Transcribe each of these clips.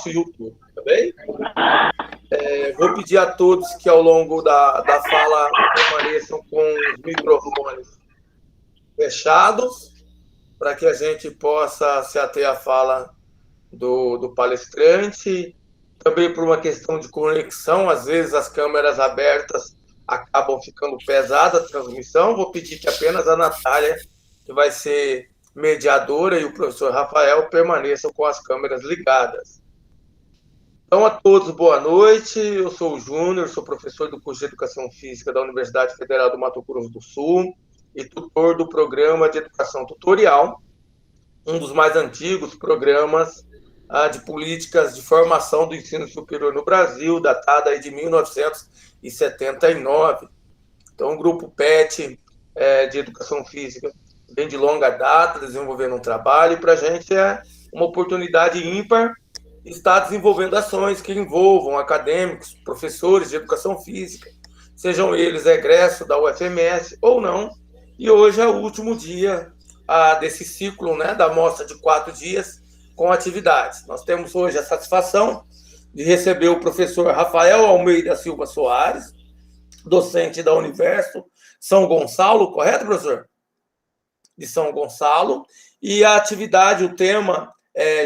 nosso YouTube, tá bem? Vou pedir a todos que ao longo da fala permaneçam com os microfones fechados, para que a gente possa se ater à fala do palestrante. Também por uma questão de conexão, às vezes as câmeras abertas acabam ficando pesada a transmissão. Vou pedir que apenas a Natália, que vai ser mediadora, e o professor Rafael permaneçam com as câmeras ligadas. Então, a todos, boa noite. Eu sou o Júnior, sou professor do curso de Educação Física da Universidade Federal do Mato Grosso do Sul e tutor do programa de Educação Tutorial, um dos mais antigos programas de políticas de formação do ensino superior no Brasil, datada aí de 1979. Então, o grupo PET de Educação Física vem de longa data desenvolvendo um trabalho, e para a gente é uma oportunidade ímpar estar desenvolvendo ações que envolvam acadêmicos, professores de educação física, sejam eles egressos da UFMS ou não. E hoje é o último dia desse ciclo, né, da mostra de 4 dias com atividades. Nós temos hoje a satisfação de receber o professor Rafael Almeida Silva Soares, docente da Universo São Gonçalo, correto, professor? De São Gonçalo. E a atividade, o tema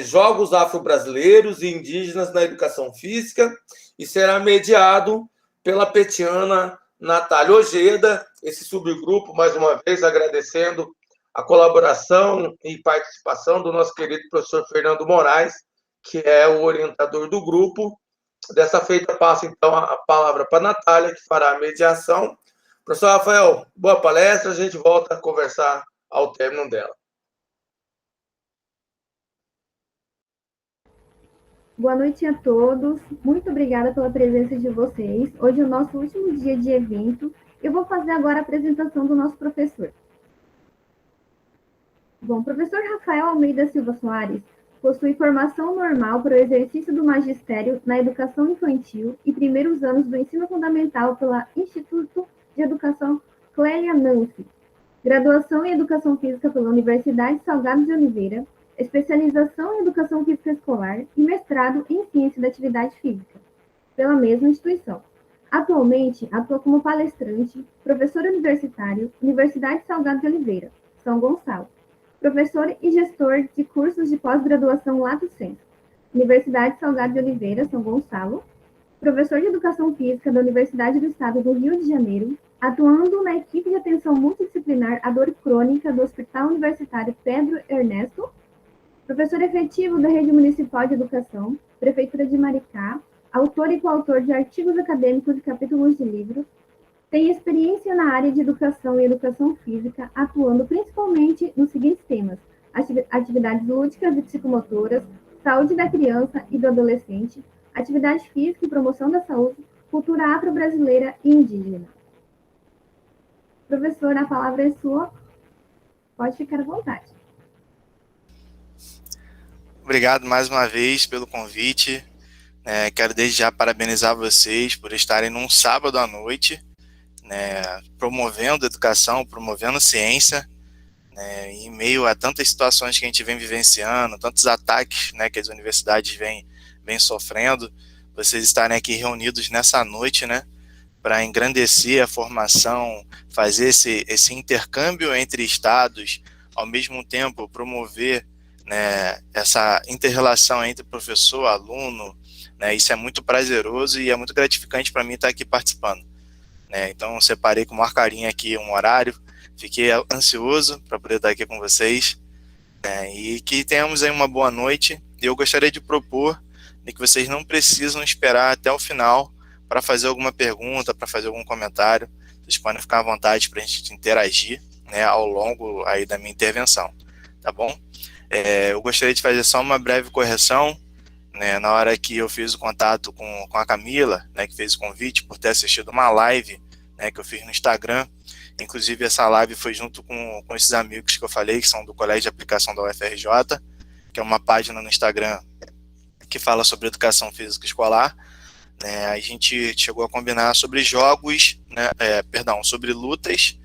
Jogos Afro-Brasileiros e Indígenas na Educação Física, e será mediado pela petiana Natália Ojeda, esse subgrupo, mais uma vez, agradecendo a colaboração e participação do nosso querido professor Fernando Moraes, que é o orientador do grupo. Dessa feita, passo, então, a palavra para a Natália, que fará a mediação. Professor Rafael, boa palestra, a gente volta a conversar ao término dela. Boa noite a todos, muito obrigada pela presença de vocês. Hoje é o nosso último dia de evento. Eu vou fazer agora a apresentação do nosso professor. Bom, o professor Rafael Almeida Silva Soares possui formação normal para o exercício do magistério na educação infantil e primeiros anos do ensino fundamental pela Instituto de Educação Clélia Nancy, graduação em Educação Física pela Universidade Salgado de Oliveira, especialização em Educação Física Escolar e mestrado em Ciência da Atividade Física, pela mesma instituição. Atualmente, atua como palestrante, professor universitário, Universidade Salgado de Oliveira, São Gonçalo, professor e gestor de cursos de pós-graduação Lato Sensu, Universidade Salgado de Oliveira, São Gonçalo, professor de Educação Física da Universidade do Estado do Rio de Janeiro, atuando na equipe de atenção multidisciplinar à dor crônica do Hospital Universitário Pedro Ernesto, professor efetivo da Rede Municipal de Educação, Prefeitura de Maricá, autor e coautor de artigos acadêmicos e capítulos de livros, tem experiência na área de educação e educação física, atuando principalmente nos seguintes temas: atividades lúdicas e psicomotoras, saúde da criança e do adolescente, atividade física e promoção da saúde, cultura afro-brasileira e indígena. Professor, a palavra é sua. Pode ficar à vontade. Obrigado mais uma vez pelo convite. Quero desde já parabenizar vocês por estarem num sábado à noite, promovendo educação, promovendo ciência, em meio a tantas situações que a gente vem vivenciando, tantos ataques, que as universidades vêm sofrendo. Vocês estarem aqui reunidos nessa noite, para engrandecer a formação, fazer esse intercâmbio entre estados, ao mesmo tempo promover essa inter-relação entre professor e aluno, isso é muito prazeroso e é muito gratificante para mim estar aqui participando. Então, eu separei com o maior carinho aqui um horário, fiquei ansioso para poder estar aqui com vocês, e que tenhamos aí uma boa noite. Eu gostaria de propor que vocês não precisam esperar até o final para fazer alguma pergunta, para fazer algum comentário. Vocês podem ficar à vontade para a gente interagir ao longo aí da minha intervenção, tá bom? Eu gostaria de fazer só uma breve correção, na hora que eu fiz o contato com a Camila, que fez o convite por ter assistido uma live, que eu fiz no Instagram. Inclusive, essa live foi junto com esses amigos que eu falei, que são do Colégio de Aplicação da UFRJ, que é uma página no Instagram que fala sobre educação física escolar. A gente chegou a combinar sobre jogos, sobre lutas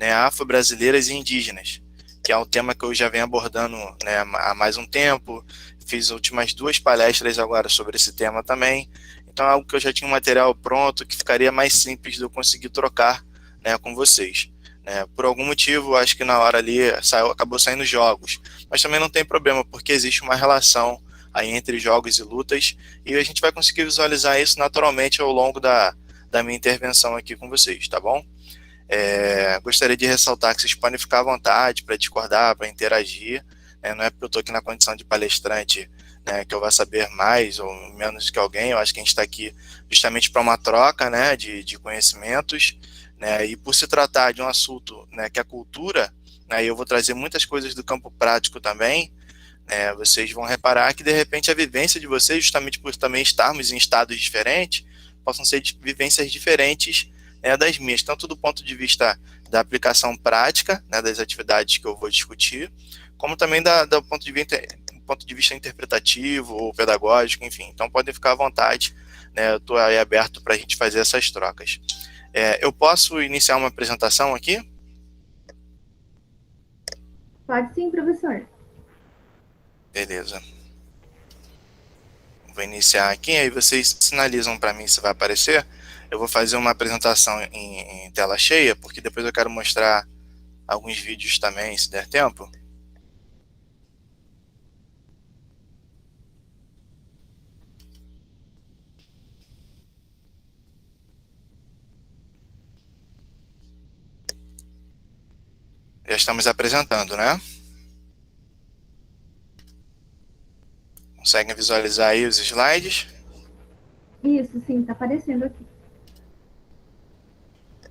afro-brasileiras e indígenas, que é um tema que eu já venho abordando há mais um tempo. fiz as últimas 2 palestras agora sobre esse tema também. Então é algo que eu já tinha um material pronto, que ficaria mais simples de eu conseguir trocar, né, com vocês. Por algum motivo, acho que na hora ali acabou saindo jogos, mas também não tem problema, porque existe uma relação aí entre jogos e lutas, e a gente vai conseguir visualizar isso naturalmente ao longo da minha intervenção aqui com vocês, tá bom? Gostaria de ressaltar que vocês podem ficar à vontade para discordar, para interagir, né? Não é porque eu estou aqui na condição de palestrante, né, que eu vou saber mais ou menos que alguém. Eu acho que a gente está aqui justamente para uma troca, né, de conhecimentos, né, e por se tratar de um assunto, né, que é a cultura, né, eu vou trazer muitas coisas do campo prático também, né, vocês vão reparar que de repente a vivência de vocês, justamente por também estarmos em estados diferentes, possam ser vivências diferentes, né, das minhas, tanto do ponto de vista da aplicação prática, né, das atividades que eu vou discutir, como também do ponto de vista interpretativo ou pedagógico, enfim. Então podem ficar à vontade, né, eu estou aí aberto para a gente fazer essas trocas. Eu posso iniciar uma apresentação aqui? Pode sim, professor. Beleza. Vou iniciar aqui, aí vocês sinalizam para mim se vai aparecer. Eu vou fazer uma apresentação em tela cheia, porque depois eu quero mostrar alguns vídeos também, se der tempo. Já estamos apresentando, né? Conseguem visualizar aí os slides? Isso, sim, está aparecendo aqui.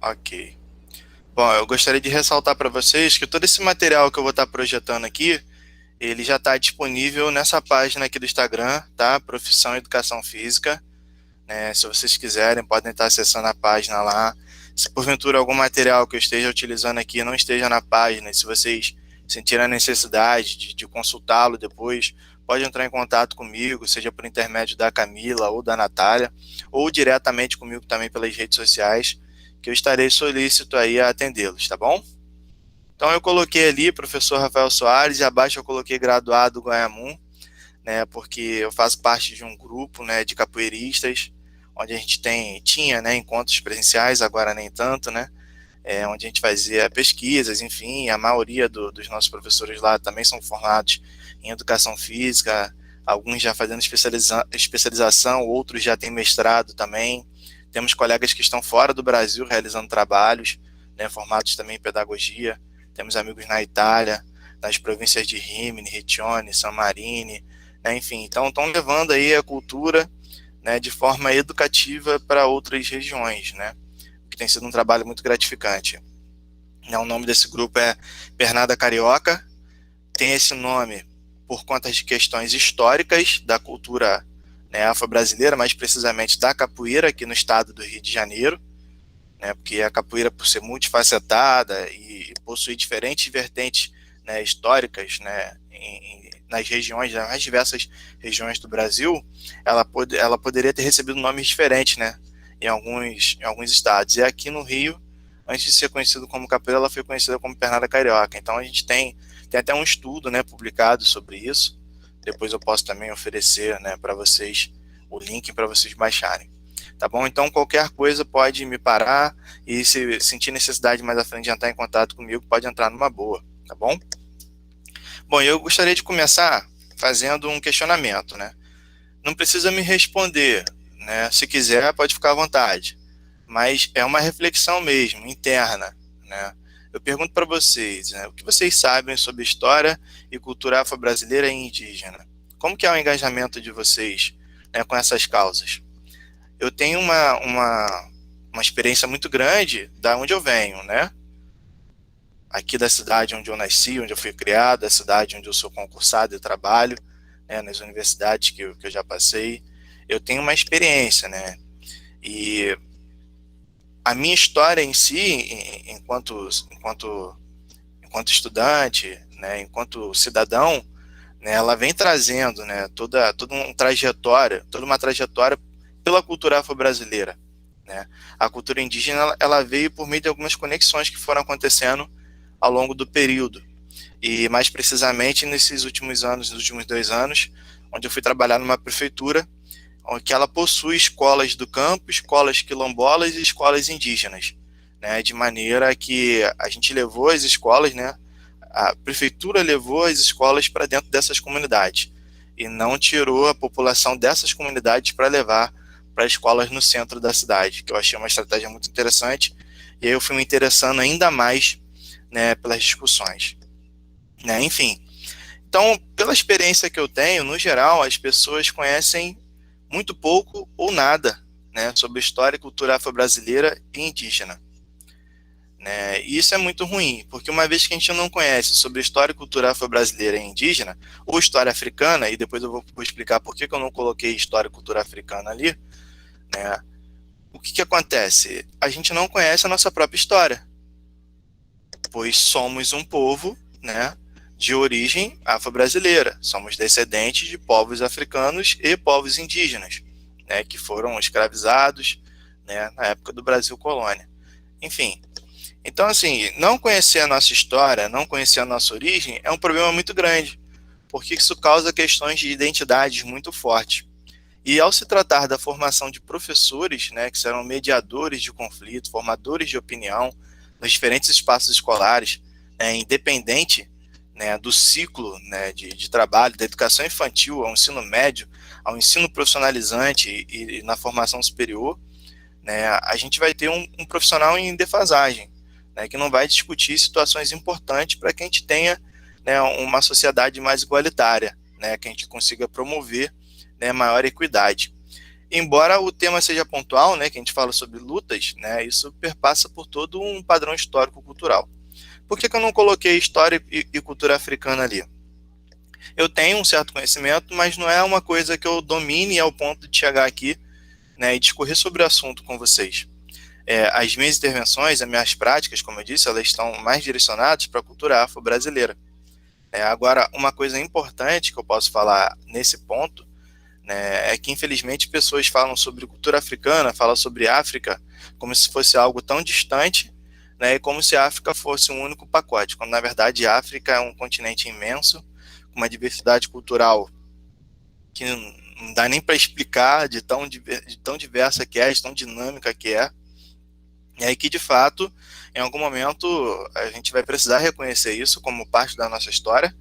Ok. Bom, eu gostaria de ressaltar para vocês que todo esse material que eu vou estar projetando aqui, ele já está disponível nessa página aqui do Instagram, tá? Profissão Educação Física. Se vocês quiserem, podem estar acessando a página lá. Se porventura algum material que eu esteja utilizando aqui não esteja na página, se vocês sentirem a necessidade de consultá-lo depois, pode entrar em contato comigo, seja por intermédio da Camila ou da Natália, ou diretamente comigo também pelas redes sociais, que eu estarei solícito aí a atendê-los, tá bom? Então eu coloquei ali professor Rafael Soares e abaixo eu coloquei graduado Guanhamun, né, porque eu faço parte de um grupo, né, de capoeiristas, onde a gente tinha, né, encontros presenciais, agora nem tanto, né, onde a gente fazia pesquisas, enfim, a maioria dos nossos professores lá também são formados em educação física, alguns já fazendo especialização, outros já têm mestrado também. Temos colegas que estão fora do Brasil realizando trabalhos, né, formados também em pedagogia. Temos amigos na Itália, nas províncias de Rimini, Riccione, San Marino, né, enfim, então estão levando aí a cultura, né, de forma educativa para outras regiões, né, que tem sido um trabalho muito gratificante. O nome desse grupo é Pernada Carioca, tem esse nome por conta de questões históricas da cultura, né, afro-brasileira, mais precisamente da capoeira aqui no estado do Rio de Janeiro, né, porque a capoeira, por ser multifacetada e possuir diferentes vertentes, né, históricas, né, nas regiões, nas mais diversas regiões do Brasil, ela poderia ter recebido nomes diferentes, né, em alguns estados. E aqui no Rio, antes de ser conhecido como capoeira, ela foi conhecida como Pernada Carioca. Então a gente tem até um estudo, né, publicado sobre isso. Depois eu posso também oferecer, né, para vocês o link para vocês baixarem. Tá bom? Então qualquer coisa pode me parar e se sentir necessidade mais à frente de entrar em contato comigo, pode entrar numa boa, tá bom? Bom, eu gostaria de começar fazendo um questionamento, né? Não precisa me responder, né? Se quiser, pode ficar à vontade. Mas é uma reflexão mesmo, interna, né? Eu pergunto para vocês, né, o que vocês sabem sobre história e cultura afro-brasileira e indígena? Como que é o engajamento de vocês, né, com essas causas? Eu tenho uma experiência muito grande da onde eu venho, né? Aqui da cidade onde eu nasci, onde eu fui criado, da cidade onde eu sou concursado e trabalho, né, nas universidades que eu já passei. Eu tenho uma experiência, né? E a minha história em si, enquanto estudante, né, enquanto cidadão, né, ela vem trazendo, né, toda uma trajetória pela cultura afro-brasileira, né. A cultura indígena ela veio por meio de algumas conexões que foram acontecendo ao longo do período, e mais precisamente nesses últimos anos, nos últimos 2 anos, onde eu fui trabalhar numa prefeitura, que ela possui escolas do campo, escolas quilombolas e escolas indígenas, né, de maneira que a gente levou as escolas, né, a prefeitura levou as escolas para dentro dessas comunidades e não tirou a população dessas comunidades para levar para escolas no centro da cidade, que eu achei uma estratégia muito interessante, e aí eu fui me interessando ainda mais, né, pelas discussões, né, enfim. Então, pela experiência que eu tenho, no geral, as pessoas conhecem muito pouco ou nada, né, sobre a história e cultura afro-brasileira e indígena. Né, e isso é muito ruim, porque uma vez que a gente não conhece sobre a história e cultura afro-brasileira e indígena, ou história africana, e depois eu vou explicar por que eu não coloquei história e cultura africana ali, né, o que acontece? A gente não conhece a nossa própria história, pois somos um povo, né, de origem afro-brasileira, somos descendentes de povos africanos e povos indígenas, né, que foram escravizados, né, na época do Brasil colônia. Enfim, então assim, não conhecer a nossa história, não conhecer a nossa origem é um problema muito grande, porque isso causa questões de identidades muito fortes. E ao se tratar da formação de professores, né, que serão mediadores de conflito, formadores de opinião nos diferentes espaços escolares, né, independente, né, do ciclo, né, de trabalho, da educação infantil ao ensino médio, ao ensino profissionalizante e na formação superior, né, a gente vai ter um profissional em defasagem, né, que não vai discutir situações importantes para que a gente tenha, né, uma sociedade mais igualitária, né, que a gente consiga promover, né, maior equidade. Embora o tema seja pontual, né, que a gente fala sobre lutas, né, isso perpassa por todo um padrão histórico-cultural. Por que eu não coloquei história e cultura africana ali? Eu tenho um certo conhecimento, mas não é uma coisa que eu domine ao ponto de chegar aqui, né, e discorrer sobre o assunto com vocês. As minhas intervenções, as minhas práticas, como eu disse, elas estão mais direcionadas para a cultura afro-brasileira. Agora, uma coisa importante que eu posso falar nesse ponto, né, é que, infelizmente, pessoas falam sobre cultura africana, falam sobre África, como se fosse algo tão distante, né, e como se a África fosse um único pacote, quando, na verdade, a África é um continente imenso, com uma diversidade cultural que não dá nem para explicar de tão diversa que é, de tão dinâmica que é, e aí que, de fato, em algum momento, a gente vai precisar reconhecer isso como parte da nossa história,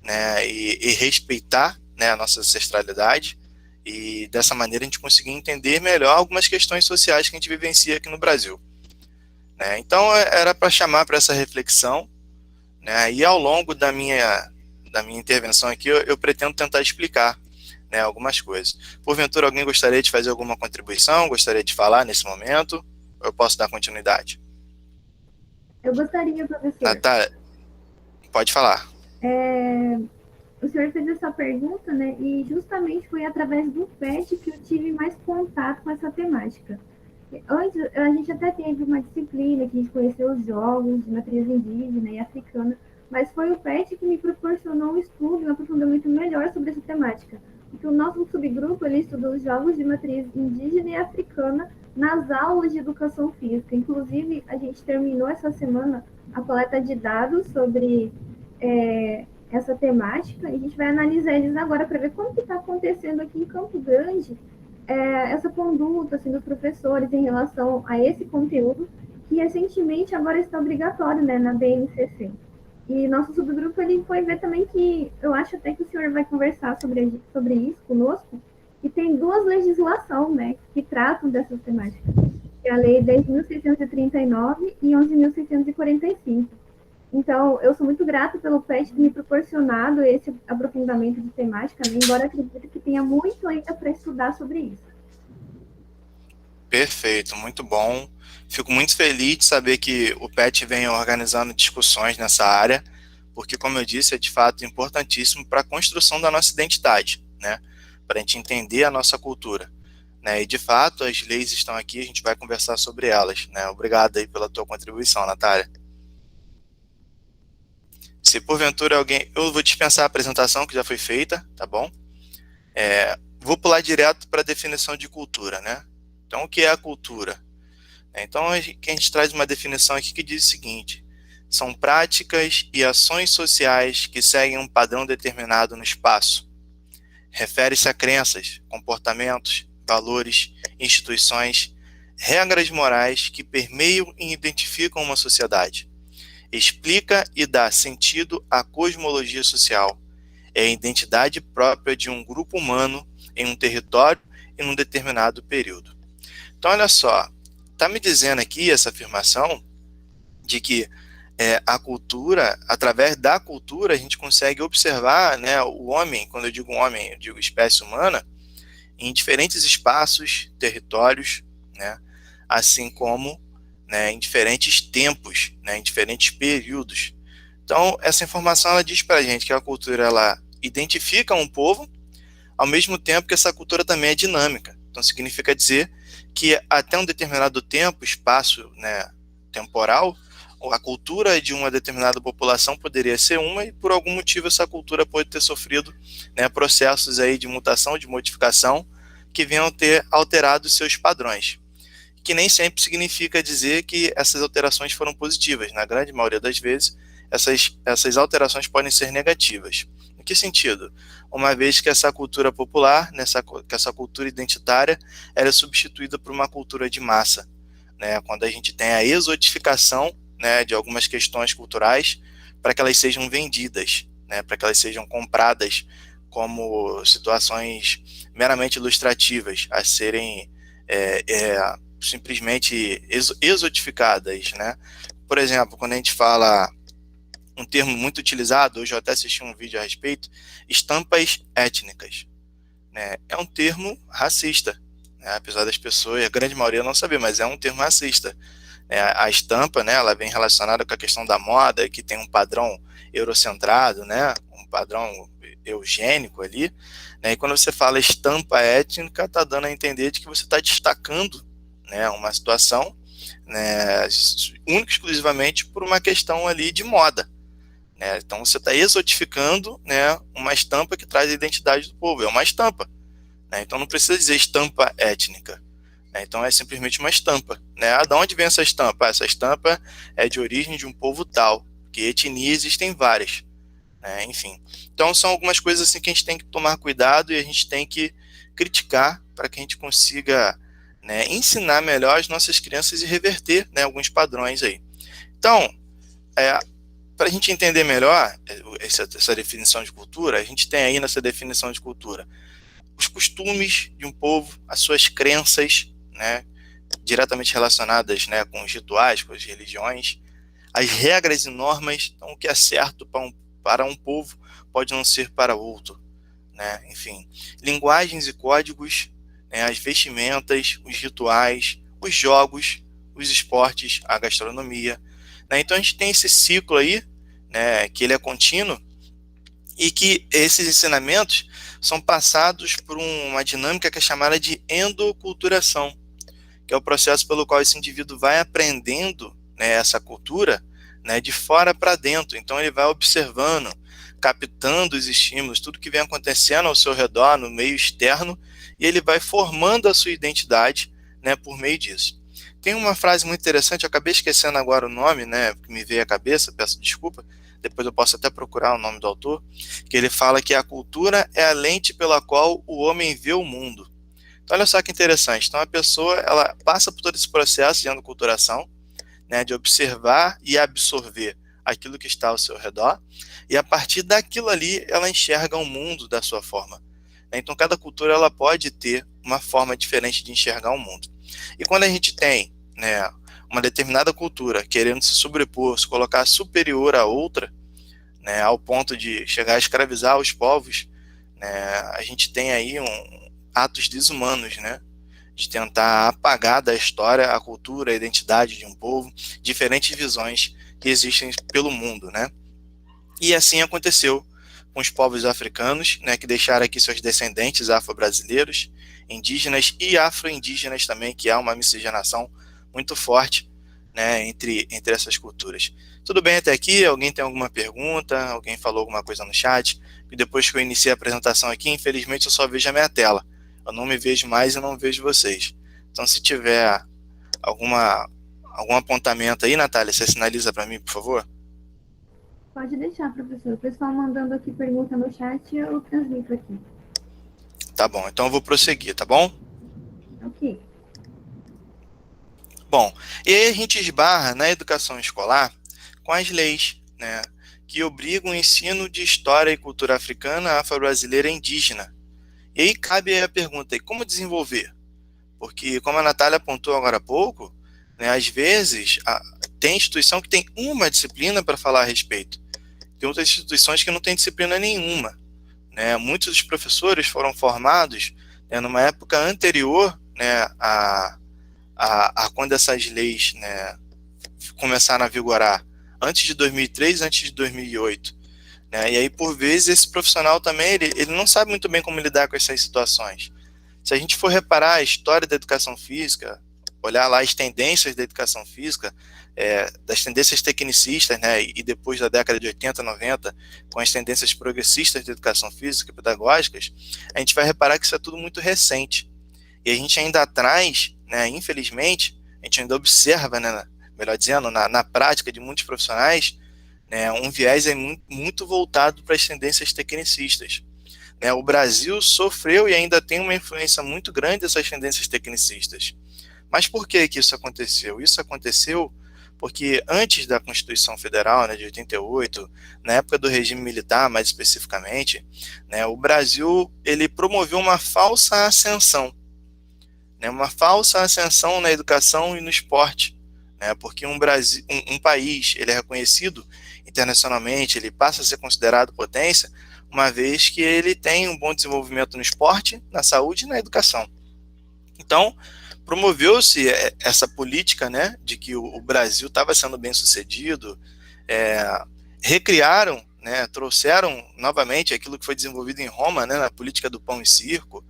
né, e respeitar, né, a nossa ancestralidade, e dessa maneira a gente conseguir entender melhor algumas questões sociais que a gente vivencia aqui no Brasil. Né. Então, era para chamar para essa reflexão, né, e ao longo da minha intervenção aqui, eu pretendo tentar explicar, né, algumas coisas. Porventura, alguém gostaria de fazer alguma contribuição, gostaria de falar nesse momento? Eu posso dar continuidade? Eu gostaria, professor. Natália, pode falar. O senhor fez essa pergunta, né? E justamente foi através do PET que eu tive mais contato com essa temática. Antes, a gente até teve uma disciplina que a gente conheceu os jogos de matriz indígena e africana, mas foi o PET que me proporcionou um estudo, um aprofundamento melhor sobre essa temática. Porque o nosso subgrupo, ele estuda os jogos de matriz indígena e africana nas aulas de educação física. Inclusive, a gente terminou essa semana a coleta de dados sobre essa temática, e a gente vai analisar eles agora para ver como que está acontecendo aqui em Campo Grande essa conduta assim, dos professores em relação a esse conteúdo, que recentemente agora está obrigatório, né, na BNCC. E nosso subgrupo ele foi ver também que, eu acho até que o senhor vai conversar sobre isso conosco, e tem duas legislações, né, que tratam dessas temáticas, que é a Lei 10.639 e 11.645. Então, eu sou muito grata pelo PET ter me proporcionado esse aprofundamento de temática, né? Embora acredite que tenha muito ainda para estudar sobre isso. Perfeito, muito bom. Fico muito feliz de saber que o PET vem organizando discussões nessa área, porque, como eu disse, é de fato importantíssimo para a construção da nossa identidade, né? Para a gente entender a nossa cultura. Né? E, de fato, as leis estão aqui, a gente vai conversar sobre elas. Né? Obrigado aí pela tua contribuição, Natália. Se porventura alguém... Eu vou dispensar a apresentação que já foi feita, tá bom? Vou pular direto para a definição de cultura, né? Então, o que é a cultura? Então, a gente traz uma definição aqui que diz o seguinte: são práticas e ações sociais que seguem um padrão determinado no espaço, refere-se a crenças, comportamentos, valores, instituições, regras morais que permeiam e identificam uma sociedade. Explica e dá sentido à cosmologia social. É a identidade própria de um grupo humano em um território e num determinado período. Então, olha só, está me dizendo aqui essa afirmação de que a cultura, através da cultura, a gente consegue observar, né, o homem, quando eu digo homem, eu digo espécie humana, em diferentes espaços, territórios, né, assim como, né, em diferentes tempos, né, em diferentes períodos. Então, essa informação ela diz para a gente que a cultura ela identifica um povo, ao mesmo tempo que essa cultura também é dinâmica. Então, significa dizer que até um determinado tempo, espaço, né, temporal, a cultura de uma determinada população poderia ser uma e por algum motivo essa cultura pode ter sofrido, né, processos aí de mutação, de modificação, que venham ter alterado seus padrões. Que nem sempre significa dizer que essas alterações foram positivas. Na grande maioria das vezes, essas alterações podem ser negativas. Em que sentido? Uma vez que essa cultura popular, que essa cultura identitária, ela é substituída por uma cultura de massa, né? Quando a gente tem a exotificação, né, de algumas questões culturais para que elas sejam vendidas, né, para que elas sejam compradas como situações meramente ilustrativas, a serem simplesmente exotificadas, né? Por exemplo, quando a gente fala um termo muito utilizado, hoje eu até assisti um vídeo a respeito, estampas étnicas, né? É um termo racista, né? Apesar das pessoas, a grande maioria não saber, mas é um termo racista. A estampa, né, ela vem relacionada com a questão da moda, que tem um padrão eurocentrado, né, um padrão eugênico ali, né, e quando você fala estampa étnica, está dando a entender de que você está destacando, né, uma situação, né, única e exclusivamente por uma questão ali de moda, né, então você está exotificando, né, uma estampa que traz a identidade do povo, é uma estampa, né, então não precisa dizer estampa étnica. Então é simplesmente uma estampa, né? De onde vem essa estampa? Essa estampa é de origem de um povo tal, que etnias existem várias, né? Enfim. Então são algumas coisas assim que a gente tem que tomar cuidado e a gente tem que criticar para que a gente consiga, né, ensinar melhor as nossas crianças e reverter, né, alguns padrões aí. Então, para a gente entender melhor essa definição de cultura, a gente tem aí nessa definição de cultura os costumes de um povo, as suas crenças, né, diretamente relacionadas, né, com os rituais, com as religiões, as regras e normas, então o que é certo para um povo pode não ser para outro, né, enfim, linguagens e códigos, né, as vestimentas, os rituais, os jogos, os esportes, a gastronomia, né, então a gente tem esse ciclo aí, né, que ele é contínuo e que esses ensinamentos são passados por uma dinâmica que é chamada de endoculturação, que é o processo pelo qual esse indivíduo vai aprendendo, né, essa cultura, né, de fora para dentro. Então ele vai observando, captando os estímulos, tudo que vem acontecendo ao seu redor, no meio externo, e ele vai formando a sua identidade, né, por meio disso. Tem uma frase muito interessante, eu acabei esquecendo agora o nome, né, que me veio à cabeça, peço desculpa, depois eu posso até procurar o nome do autor, que ele fala que a cultura é a lente pela qual o homem vê o mundo. Então, olha só que interessante. Então, a pessoa ela passa por todo esse processo de endoculturação, né, de observar e absorver aquilo que está ao seu redor, e a partir daquilo ali, ela enxerga o mundo da sua forma. Então, cada cultura ela pode ter uma forma diferente de enxergar o mundo. E quando a gente tem, né, uma determinada cultura querendo se sobrepor, se colocar superior a outra, né, ao ponto de chegar a escravizar os povos, né, a gente tem aí atos desumanos, né, de tentar apagar da história a cultura, a identidade de um povo, diferentes visões que existem pelo mundo, né. E assim aconteceu com os povos africanos, né, que deixaram aqui seus descendentes afro-brasileiros, indígenas e afro-indígenas também, que há uma miscigenação muito forte, né, entre essas culturas. Tudo bem até aqui? Alguém tem alguma pergunta? Alguém falou alguma coisa no chat? E depois que eu iniciei a apresentação aqui, infelizmente eu só vejo a minha tela. Eu não me vejo mais e não vejo vocês. Então, se tiver algum apontamento aí, Natália, você sinaliza para mim, por favor? Pode deixar, professor. O pessoal mandando aqui pergunta no chat, eu transmito aqui. Tá bom, então eu vou prosseguir, tá bom? Ok. Bom, e aí a gente esbarra na educação escolar com as leis, né, que obrigam o ensino de história e cultura africana, afro-brasileira e indígena. E aí cabe a pergunta, e como desenvolver? Porque, como a Natália apontou agora há pouco, né, às vezes tem instituição que tem uma disciplina para falar a respeito. Tem outras instituições que não têm disciplina nenhuma. Né? Muitos dos professores foram formados, né, numa época anterior, né, a quando essas leis, né, começaram a vigorar, antes de 2003, antes de 2008. Né? E aí, por vezes, esse profissional também ele não sabe muito bem como lidar com essas situações. Se a gente for reparar a história da educação física, olhar lá as tendências da educação física, das tendências tecnicistas, né, e depois da década de 80, 90, com as tendências progressistas da educação física e pedagógicas, a gente vai reparar que isso é tudo muito recente. E a gente ainda traz, né, infelizmente, a gente ainda observa, né, melhor dizendo, na prática de muitos profissionais, né, um viés muito voltado para as tendências tecnicistas. Né, o Brasil sofreu e ainda tem uma influência muito grande dessas tendências tecnicistas. Mas por que isso aconteceu? Isso aconteceu porque antes da Constituição Federal, né, de 88, na época do regime militar, mais especificamente, né, o Brasil ele promoveu uma falsa ascensão, né, uma falsa ascensão na educação e no esporte, né, porque um país ele é reconhecido internacionalmente, ele passa a ser considerado potência, uma vez que ele tem um bom desenvolvimento no esporte, na saúde e na educação. Então, promoveu-se essa política, né, de que o Brasil estava sendo bem sucedido, recriaram, né, trouxeram novamente aquilo que foi desenvolvido em Roma, né, na política do pão e circo,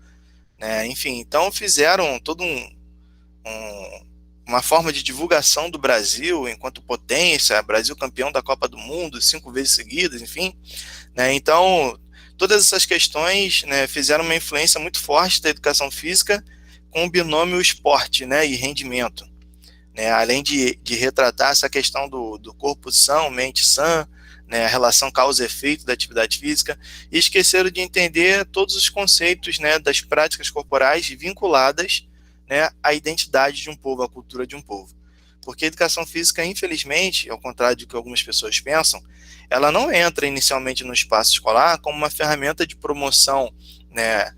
né, enfim, então fizeram todo uma forma de divulgação do Brasil enquanto potência, Brasil campeão da Copa do Mundo 5 vezes seguidas, enfim, né, então todas essas questões, né, fizeram uma influência muito forte da educação física com o binômio esporte, né, e rendimento, né, além de retratar essa questão do corpo são, mente sã, né, a relação causa e efeito da atividade física, e esqueceram de entender todos os conceitos, né, das práticas corporais vinculadas, né, à identidade de um povo, à cultura de um povo. Porque a educação física, infelizmente, ao contrário do que algumas pessoas pensam, ela não entra inicialmente no espaço escolar como uma ferramenta de promoção, né,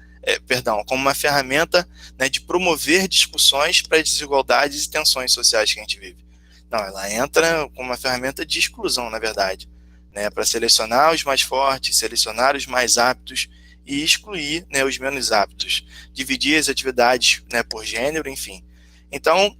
como uma ferramenta, né, de promover discussões para as desigualdades e tensões sociais que a gente vive. Não, ela entra como uma ferramenta de exclusão, na verdade, né, para selecionar os mais fortes, selecionar os mais aptos e excluir, né, os menos aptos, dividir as atividades, né, por gênero, enfim. Então,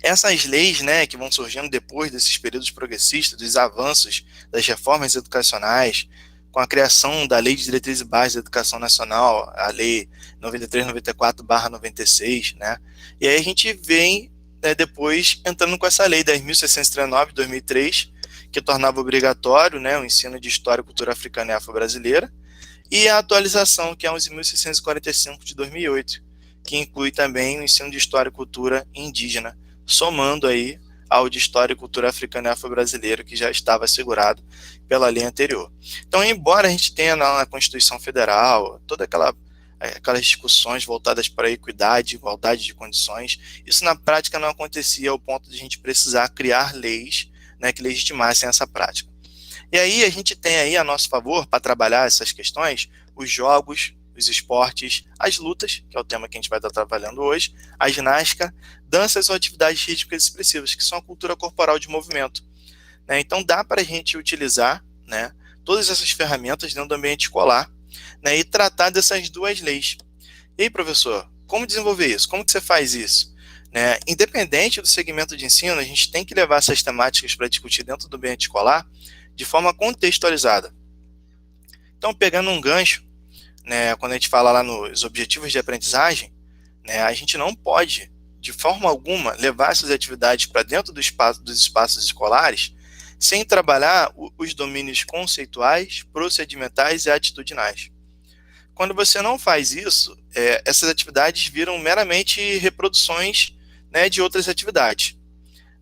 essas leis, né, que vão surgindo depois desses períodos progressistas, dos avanços das reformas educacionais, com a criação da Lei de Diretrizes e Bases da Educação Nacional, a Lei 93/94/96, né? E aí a gente vem, né, depois entrando com essa Lei 10.639 de 2003, que tornava obrigatório, né, o ensino de História e Cultura Africana e Afro-Brasileira, e a atualização, que é a 11.645 de 2008, que inclui também o ensino de História e Cultura Indígena, somando aí ao de História e Cultura Africana e Afro-Brasileira, que já estava assegurado pela lei anterior. Então, embora a gente tenha na Constituição Federal toda aquelas discussões voltadas para a equidade, igualdade de condições, isso na prática não acontecia ao ponto de a gente precisar criar leis, né, que legitimassem essa prática. E aí a gente tem aí a nosso favor, para trabalhar essas questões, os jogos, os esportes, as lutas, que é o tema que a gente vai estar trabalhando hoje, a ginástica, danças ou atividades rítmicas expressivas, que são a cultura corporal de movimento. Né? Então dá para a gente utilizar, né, todas essas ferramentas dentro do ambiente escolar, né, e tratar dessas duas leis. E aí, professor, como desenvolver isso? Como que você faz isso? Né? Independente do segmento de ensino, a gente tem que levar essas temáticas para discutir dentro do ambiente escolar de forma contextualizada. Então, pegando um gancho, né, quando a gente fala lá nos objetivos de aprendizagem, né, a gente não pode, de forma alguma, levar essas atividades para dentro dos espaços escolares sem trabalhar os domínios conceituais, procedimentais e atitudinais. Quando você não faz isso, essas atividades viram meramente reproduções, né, de outras atividades.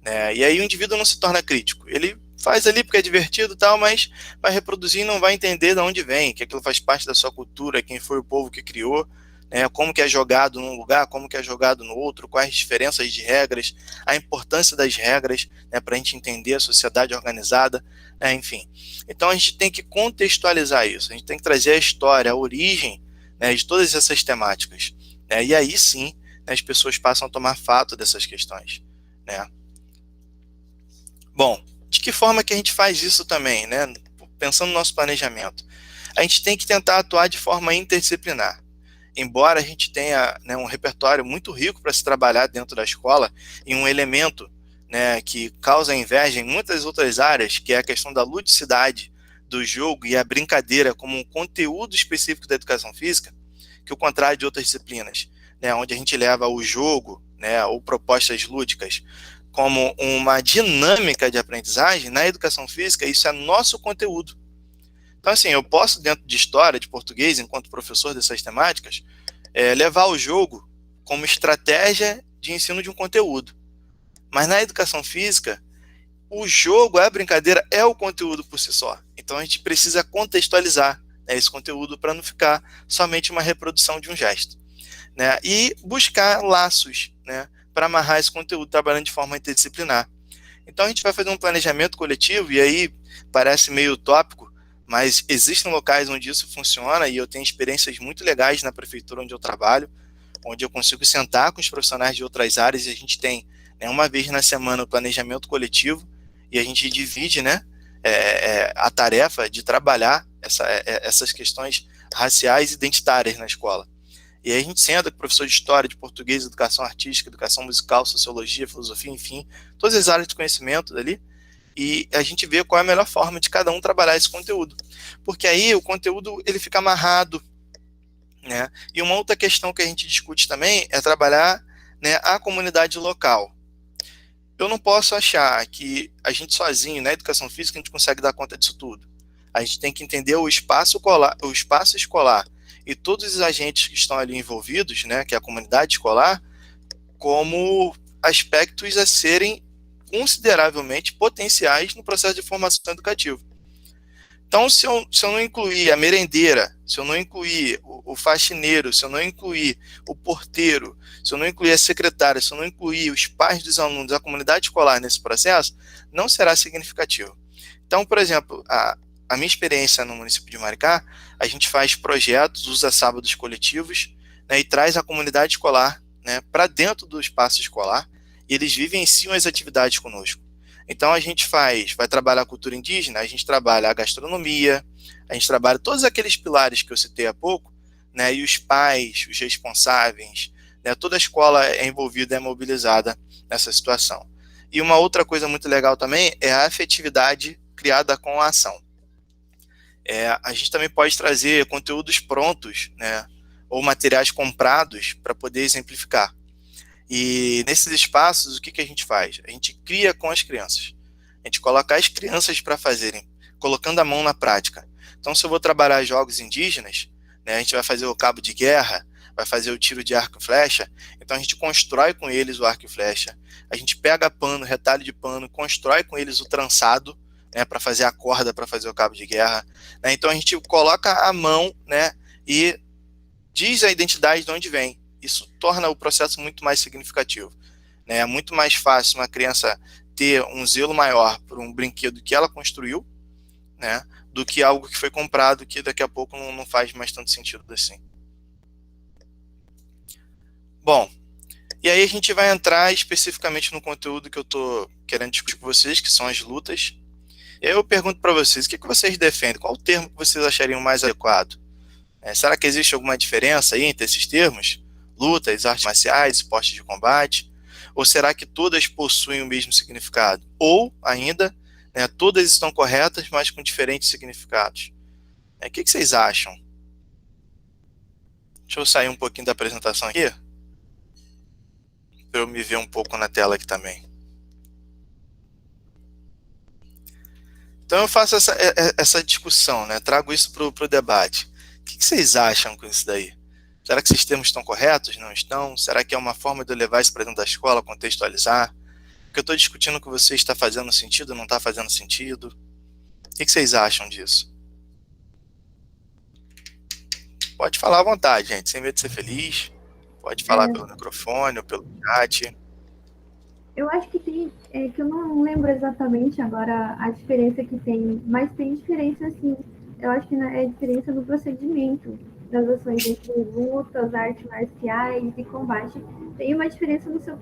Né, e aí o indivíduo não se torna crítico. Ele faz ali porque é divertido e tal, mas vai reproduzir e não vai entender de onde vem, que aquilo faz parte da sua cultura, quem foi o povo que criou, né, como que é jogado num lugar, como que é jogado no outro, quais as diferenças de regras, a importância das regras, né, para a gente entender a sociedade organizada, né, enfim. Então a gente tem que contextualizar isso, a gente tem que trazer a história, a origem, né, de todas essas temáticas, né, e aí sim, né, as pessoas passam a tomar fato dessas questões, né. Bom, de que forma que a gente faz isso também, né, pensando no nosso planejamento? A gente tem que tentar atuar de forma interdisciplinar. Embora a gente tenha, né, um repertório muito rico para se trabalhar dentro da escola, e um elemento, né, que causa inveja em muitas outras áreas, que é a questão da ludicidade do jogo e a brincadeira como um conteúdo específico da educação física, que é o contrário de outras disciplinas, né, onde a gente leva o jogo, né, ou propostas lúdicas como uma dinâmica de aprendizagem. Na educação física isso é nosso conteúdo. Então, assim, eu posso, dentro de história, de português, enquanto professor dessas temáticas, levar o jogo como estratégia de ensino de um conteúdo. Mas na educação física, o jogo, a brincadeira, é o conteúdo por si só. Então, a gente precisa contextualizar, né, esse conteúdo para não ficar somente uma reprodução de um gesto, né, e buscar laços, né, para amarrar esse conteúdo, trabalhando de forma interdisciplinar. Então, a gente vai fazer um planejamento coletivo, e aí parece meio utópico, mas existem locais onde isso funciona, e eu tenho experiências muito legais na prefeitura onde eu trabalho, onde eu consigo sentar com os profissionais de outras áreas, e a gente tem, né, uma vez na semana o planejamento coletivo, e a gente divide, né, a tarefa de trabalhar essas questões raciais e identitárias na escola. E aí a gente senta com o professor de história, de português, educação artística, educação musical, sociologia, filosofia, enfim, todas as áreas de conhecimento dali, e a gente vê qual é a melhor forma de cada um trabalhar esse conteúdo. Porque aí o conteúdo ele fica amarrado, né? E uma outra questão que a gente discute também é trabalhar, né, a comunidade local. Eu não posso achar que a gente sozinho, na educação física, a gente consegue dar conta disso tudo. A gente tem que entender o espaço escolar e todos os agentes que estão ali envolvidos, né, que é a comunidade escolar, como aspectos a serem consideravelmente potenciais no processo de formação educativa. Então, se eu não incluir a merendeira, se eu não incluir o faxineiro, se eu não incluir o porteiro, se eu não incluir a secretária, se eu não incluir os pais dos alunos, a comunidade escolar nesse processo, não será significativo. Então, por exemplo, a minha experiência no município de Maricá, a gente faz projetos, usa sábados coletivos, né, e traz a comunidade escolar, né, para dentro do espaço escolar, e eles vivenciam as atividades conosco. Então a gente vai trabalhar a cultura indígena, a gente trabalha a gastronomia, a gente trabalha todos aqueles pilares que eu citei há pouco, né, e os pais, os responsáveis, né, toda a escola é envolvida, é mobilizada nessa situação. E uma outra coisa muito legal também é a afetividade criada com a ação. A gente também pode trazer conteúdos prontos, né, ou materiais comprados para poder exemplificar. E nesses espaços, o que a gente faz? A gente cria com as crianças. A gente coloca as crianças para fazerem, colocando a mão na prática. Então, se eu vou trabalhar jogos indígenas, né, a gente vai fazer o cabo de guerra, vai fazer o tiro de arco e flecha, então a gente constrói com eles o arco e flecha. A gente pega pano, retalho de pano, constrói com eles o trançado, né, para fazer a corda, para fazer o cabo de guerra. Né, então a gente coloca a mão, né, e diz a identidade de onde vem. Isso torna o processo muito mais significativo. Né? É muito mais fácil uma criança ter um zelo maior por um brinquedo que ela construiu, né, do que algo que foi comprado, que daqui a pouco não faz mais tanto sentido assim. Bom, e aí a gente vai entrar especificamente no conteúdo que eu estou querendo discutir com vocês, que são as lutas. E aí eu pergunto para vocês, o que vocês defendem? Qual o termo que vocês achariam mais adequado? Será que existe alguma diferença aí entre esses termos? Lutas, artes marciais, esportes de combate? Ou será que todas possuem o mesmo significado? Ou, ainda, né, todas estão corretas, mas com diferentes significados? O que vocês acham? Deixa eu sair um pouquinho da apresentação aqui, para eu me ver um pouco na tela aqui também. Então eu faço essa discussão, né, trago isso para o debate. O que vocês acham com isso daí? Será que esses termos estão corretos? Não estão? Será que é uma forma de eu levar isso para dentro da escola, contextualizar? O que eu estou discutindo com vocês está fazendo sentido, não está fazendo sentido? O que vocês acham disso? pode falar à vontade, gente, sem medo de ser feliz. Pode falar pelo microfone ou pelo chat. Eu acho que tem, que eu não lembro exatamente agora a diferença que tem, mas tem diferença sim. Eu acho que é diferença no procedimento das ações entre lutas, artes marciais e combate. Tem uma diferença no seu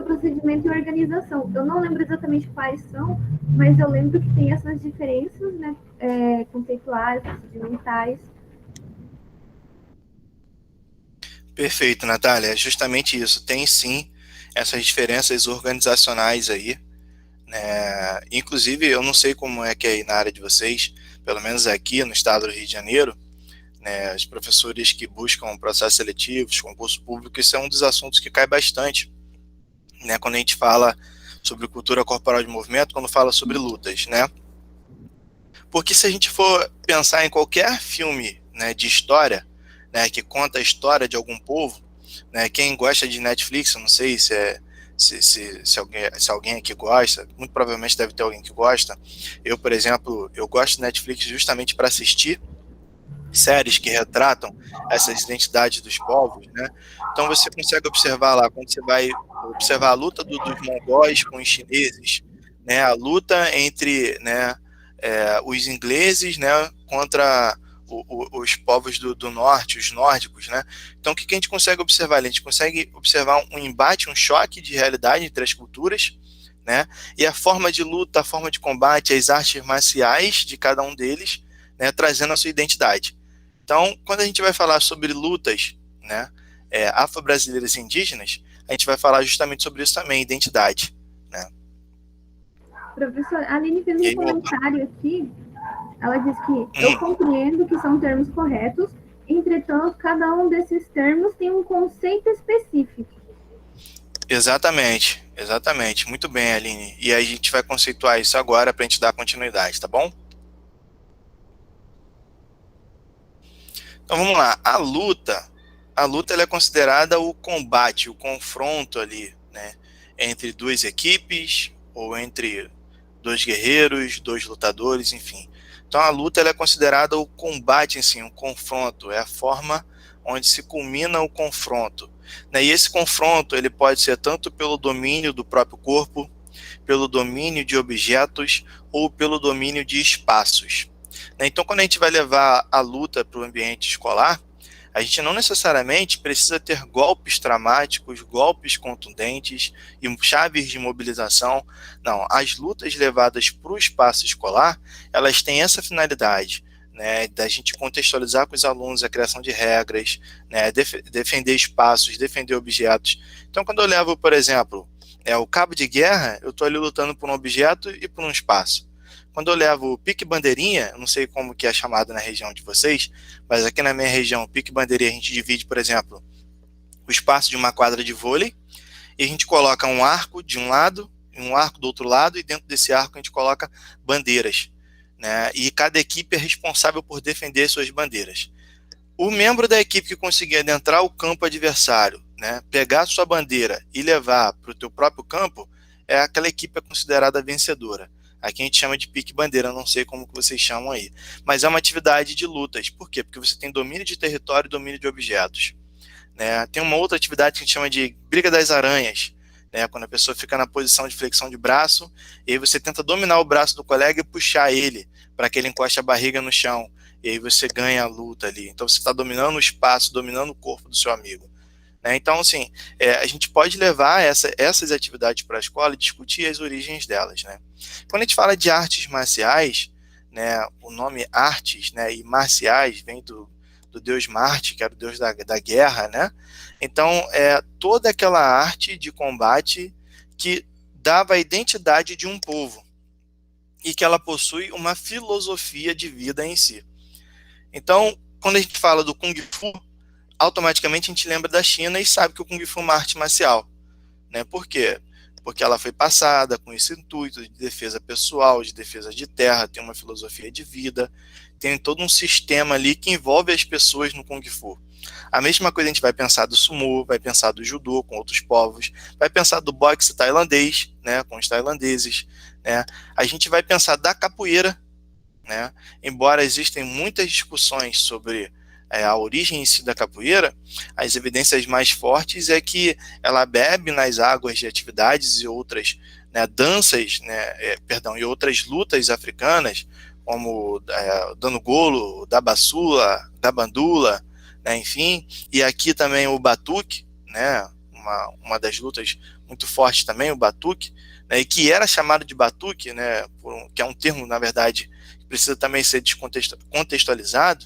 procedimento e organização. Eu não lembro exatamente quais são, mas eu lembro que tem essas diferenças, né, conceituais, procedimentais. Perfeito, Natália. É justamente isso. Tem sim essas diferenças organizacionais aí, né? Inclusive, eu não sei como é que é aí na área de vocês, pelo menos aqui no estado do Rio de Janeiro, né, os professores que buscam processos seletivos, concurso público, isso é um dos assuntos que cai bastante, né, quando a gente fala sobre cultura corporal de movimento, quando fala sobre lutas, né? Porque se a gente for pensar em qualquer filme, né, de história, né, que conta a história de algum povo, né, quem gosta de Netflix, eu não sei se alguém aqui gosta, muito provavelmente deve ter alguém que gosta. Eu, por exemplo, eu gosto de Netflix justamente para assistir séries que retratam essas identidades dos povos, né? Então você consegue observar lá, quando você vai observar a luta dos mongóis com os chineses, né? A luta entre, né, os ingleses, né, contra os povos do norte, os nórdicos, né? Então o que a gente consegue observar? A gente consegue observar um embate, um choque de realidade entre as culturas, né? E a forma de luta, a forma de combate, as artes marciais de cada um deles, né, trazendo a sua identidade. Então, quando a gente vai falar sobre lutas, né, afro-brasileiras e indígenas, a gente vai falar justamente sobre isso também, identidade, né? Professor, a Aline fez um comentário aqui. Ela diz que eu Hum. compreendo que são termos corretos, entretanto, cada um desses termos tem um conceito específico. Exatamente, exatamente. Muito bem, Aline. E a gente vai conceituar isso agora para a gente dar continuidade, tá bom? Então vamos lá. A luta ela é considerada o combate, o confronto ali, né, entre duas equipes ou entre dois guerreiros, dois lutadores, enfim. Então a luta ela é considerada o combate em si, um confronto, é a forma onde se culmina o confronto, né? E esse confronto ele pode ser tanto pelo domínio do próprio corpo, pelo domínio de objetos ou pelo domínio de espaços, né? Então quando a gente vai levar a luta para o ambiente escolar, a gente não necessariamente precisa ter golpes traumáticos, golpes contundentes e chaves de mobilização. Não, as lutas levadas para o espaço escolar, elas têm essa finalidade, né, da gente contextualizar com os alunos a criação de regras, né, defender espaços, defender objetos. Então, quando eu levo, por exemplo, o cabo de guerra, eu estou ali lutando por um objeto e por um espaço. Quando eu levo o pique-bandeirinha, não sei como que é chamado na região de vocês, mas aqui na minha região, pique-bandeirinha, a gente divide, por exemplo, o espaço de uma quadra de vôlei, e a gente coloca um arco de um lado, e um arco do outro lado, e dentro desse arco a gente coloca bandeiras, né? E cada equipe é responsável por defender suas bandeiras. O membro da equipe que conseguir adentrar o campo adversário, né, pegar a sua bandeira e levar para o teu próprio campo, aquela equipe é considerada vencedora. Aqui a gente chama de pique-bandeira, não sei como que vocês chamam aí. Mas é uma atividade de lutas. Por quê? Porque você tem domínio de território e domínio de objetos, né? Tem uma outra atividade que a gente chama de briga das aranhas, né? Quando a pessoa fica na posição de flexão de braço, e aí você tenta dominar o braço do colega e puxar ele, para que ele encoste a barriga no chão. E aí você ganha a luta ali. Então você está dominando o espaço, dominando o corpo do seu amigo. Então, assim, a gente pode levar essas atividades para a escola e discutir as origens delas, né? Quando a gente fala de artes marciais, né, o nome artes, né, e marciais vem do deus Marte, que era o deus da guerra, né? Então, toda aquela arte de combate que dava a identidade de um povo e que ela possui uma filosofia de vida em si. Então, quando a gente fala do Kung Fu, automaticamente a gente lembra da China e sabe que o Kung Fu é uma arte marcial, né? Por quê? Porque ela foi passada com esse intuito de defesa pessoal, de defesa de terra, tem uma filosofia de vida, tem todo um sistema ali que envolve as pessoas no Kung Fu. A mesma coisa a gente vai pensar do Sumo, vai pensar do Judô com outros povos, vai pensar do boxe tailandês, né, com os tailandeses, né? A gente vai pensar da capoeira, né? Embora existem muitas discussões sobre a origem em si da capoeira, as evidências mais fortes é que ela bebe nas águas de atividades e outras, né, danças, né, e outras lutas africanas, como Danugolo, Dabassula, Dabandula, né, enfim, e aqui também o batuque, né, uma das lutas muito fortes também, o batuque, né, e que era chamado de batuque, né, que é um termo, na verdade, que precisa também ser contextualizado,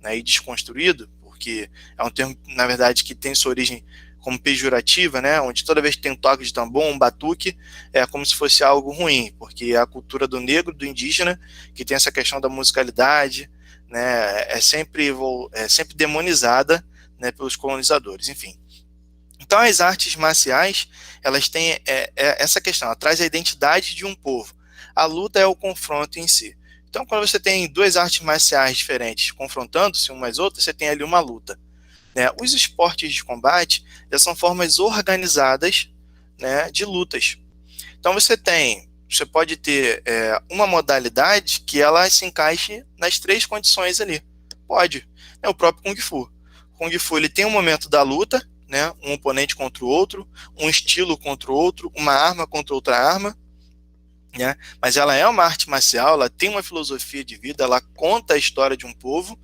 né, e desconstruído, porque é um termo, na verdade, que tem sua origem como pejorativa, né, onde toda vez que tem um toque de tambor, um batuque, é como se fosse algo ruim, porque a cultura do negro, do indígena, que tem essa questão da musicalidade, né, é sempre demonizada, né, pelos colonizadores, enfim. Então, as artes marciais, elas têm essa questão, ela traz a identidade de um povo. A luta é o confronto em si. Então, quando você tem duas artes marciais diferentes confrontando-se umas às outras, você tem ali uma luta, né? Os esportes de combate já são formas organizadas, né, de lutas. Então, você pode ter uma modalidade que ela se encaixe nas três condições ali. Pode. É o próprio Kung Fu. O Kung Fu ele tem um momento da luta, né, um oponente contra o outro, um estilo contra o outro, uma arma contra outra arma, né? Mas ela é uma arte marcial, ela tem uma filosofia de vida, ela conta a história de um povo,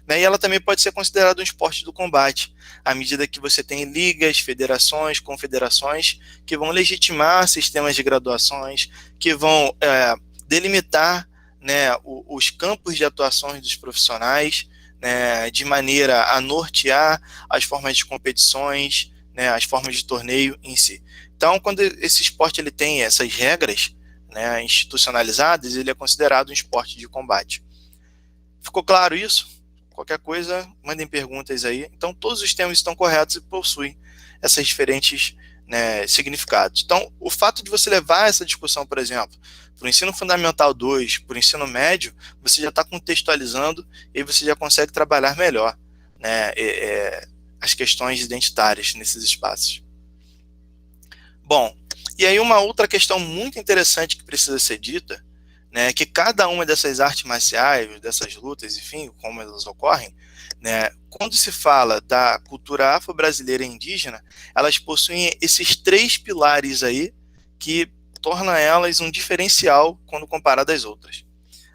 né? E ela também pode ser considerada um esporte do combate, à medida que você tem ligas, federações, confederações, que vão legitimar sistemas de graduações, que vão delimitar, né, os campos de atuações dos profissionais, né, de maneira a nortear as formas de competições, né, as formas de torneio em si. Então, quando esse esporte ele tem essas regras, né, institucionalizadas, ele é considerado um esporte de combate. Ficou claro isso? Qualquer coisa, mandem perguntas aí. Então, todos os termos estão corretos e possuem essas diferentes, né, significados. Então, o fato de você levar essa discussão, por exemplo, para o ensino fundamental 2, para o ensino médio, você já está contextualizando e você já consegue trabalhar melhor, né, as questões identitárias nesses espaços. Bom, e aí uma outra questão muito interessante que precisa ser dita, né, que cada uma dessas artes marciais, dessas lutas, enfim, como elas ocorrem, né, quando se fala da cultura afro-brasileira e indígena, elas possuem esses três pilares aí que tornam elas um diferencial quando comparado às outras.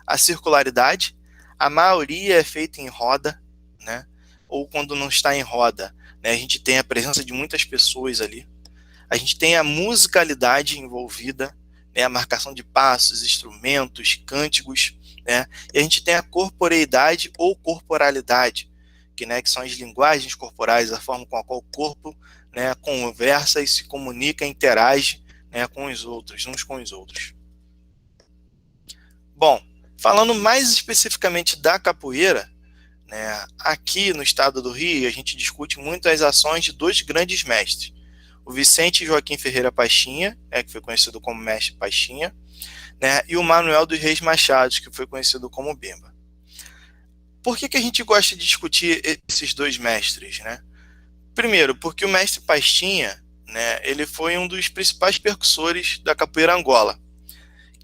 A circularidade, a maioria é feita em roda, né, ou quando não está em roda, né, a gente tem a presença de muitas pessoas ali. A gente tem a musicalidade envolvida, né, a marcação de passos, instrumentos, cânticos, né, e a gente tem a corporeidade ou corporalidade, que são as linguagens corporais, a forma com a qual o corpo, né, conversa e se comunica, interage, né, com os outros, uns com os outros. Bom, falando mais especificamente da capoeira, né, aqui no estado do Rio, a gente discute muito as ações de dois grandes mestres, o Vicente Joaquim Ferreira Pastinha, que foi conhecido como Mestre Pastinha, né, e o Manuel dos Reis Machado, que foi conhecido como Bimba. Por que a gente gosta de discutir esses dois mestres, né? Primeiro, porque o Mestre Pastinha, né, ele foi um dos principais percussores da capoeira Angola,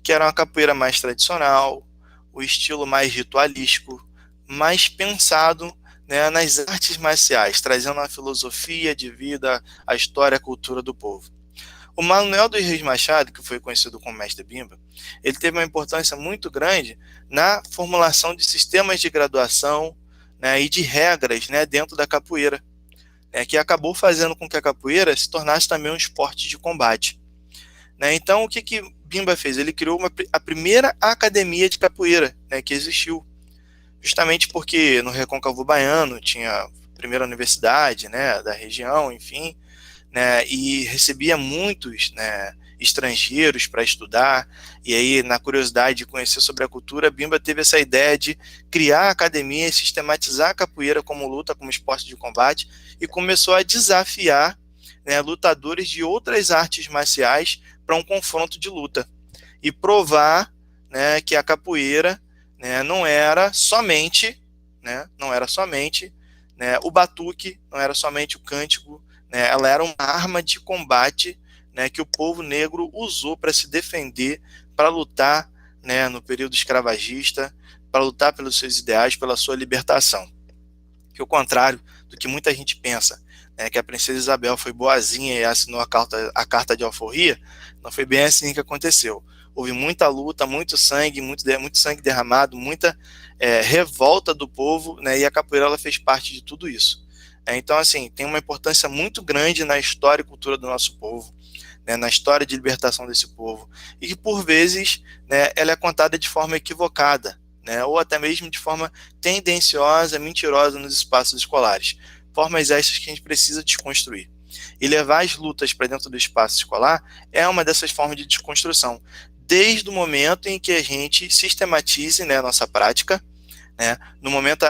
que era uma capoeira mais tradicional, o estilo mais ritualístico, mais pensado, né, nas artes marciais, trazendo a filosofia de vida, a história, a cultura do povo. O Manuel dos Reis Machado, que foi conhecido como Mestre Bimba, ele teve uma importância muito grande na formulação de sistemas de graduação, né, e de regras, né, dentro da capoeira, né, que acabou fazendo com que a capoeira se tornasse também um esporte de combate. Né? Então, o que Bimba fez? Ele criou a primeira academia de capoeira, né, que existiu. Justamente porque no Recôncavo Baiano tinha a primeira universidade, né, da região, enfim, né, e recebia muitos, né, estrangeiros para estudar, e aí na curiosidade de conhecer sobre a cultura, Bimba teve essa ideia de criar a academia e sistematizar a capoeira como luta, como esporte de combate, e começou a desafiar, né, lutadores de outras artes marciais para um confronto de luta, e provar, né, que a capoeira, né, não era somente, né, o batuque, não era somente o cântico, né, ela era uma arma de combate, né, que o povo negro usou para se defender, para lutar, né, no período escravagista, para lutar pelos seus ideais, pela sua libertação. que o contrário do que muita gente pensa, né, que a princesa Isabel foi boazinha e assinou a carta de alforria, não foi bem assim que aconteceu. Houve muita luta, muito sangue derramado, muita revolta do povo, né, e a capoeira ela fez parte de tudo isso. Então, assim, tem uma importância muito grande na história e cultura do nosso povo, né, na história de libertação desse povo, e que, por vezes, né, ela é contada de forma equivocada, né, ou até mesmo de forma tendenciosa, mentirosa nos espaços escolares. Formas essas que a gente precisa desconstruir. E levar as lutas para dentro do espaço escolar é uma dessas formas de desconstrução, desde o momento em que a gente sistematize, né, a nossa prática, né, no momento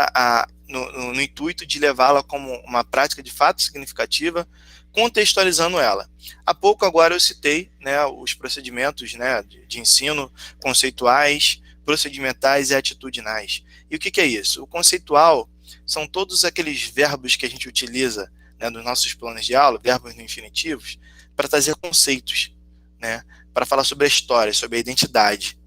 no intuito de levá-la como uma prática de fato significativa, contextualizando ela. Há pouco agora eu citei, né, os procedimentos, né, de ensino conceituais, procedimentais e atitudinais. E o que é isso? O conceitual são todos aqueles verbos que a gente utiliza, né, nos nossos planos de aula, verbos no infinitivos, para trazer conceitos, né, para falar sobre a história, sobre a identidade.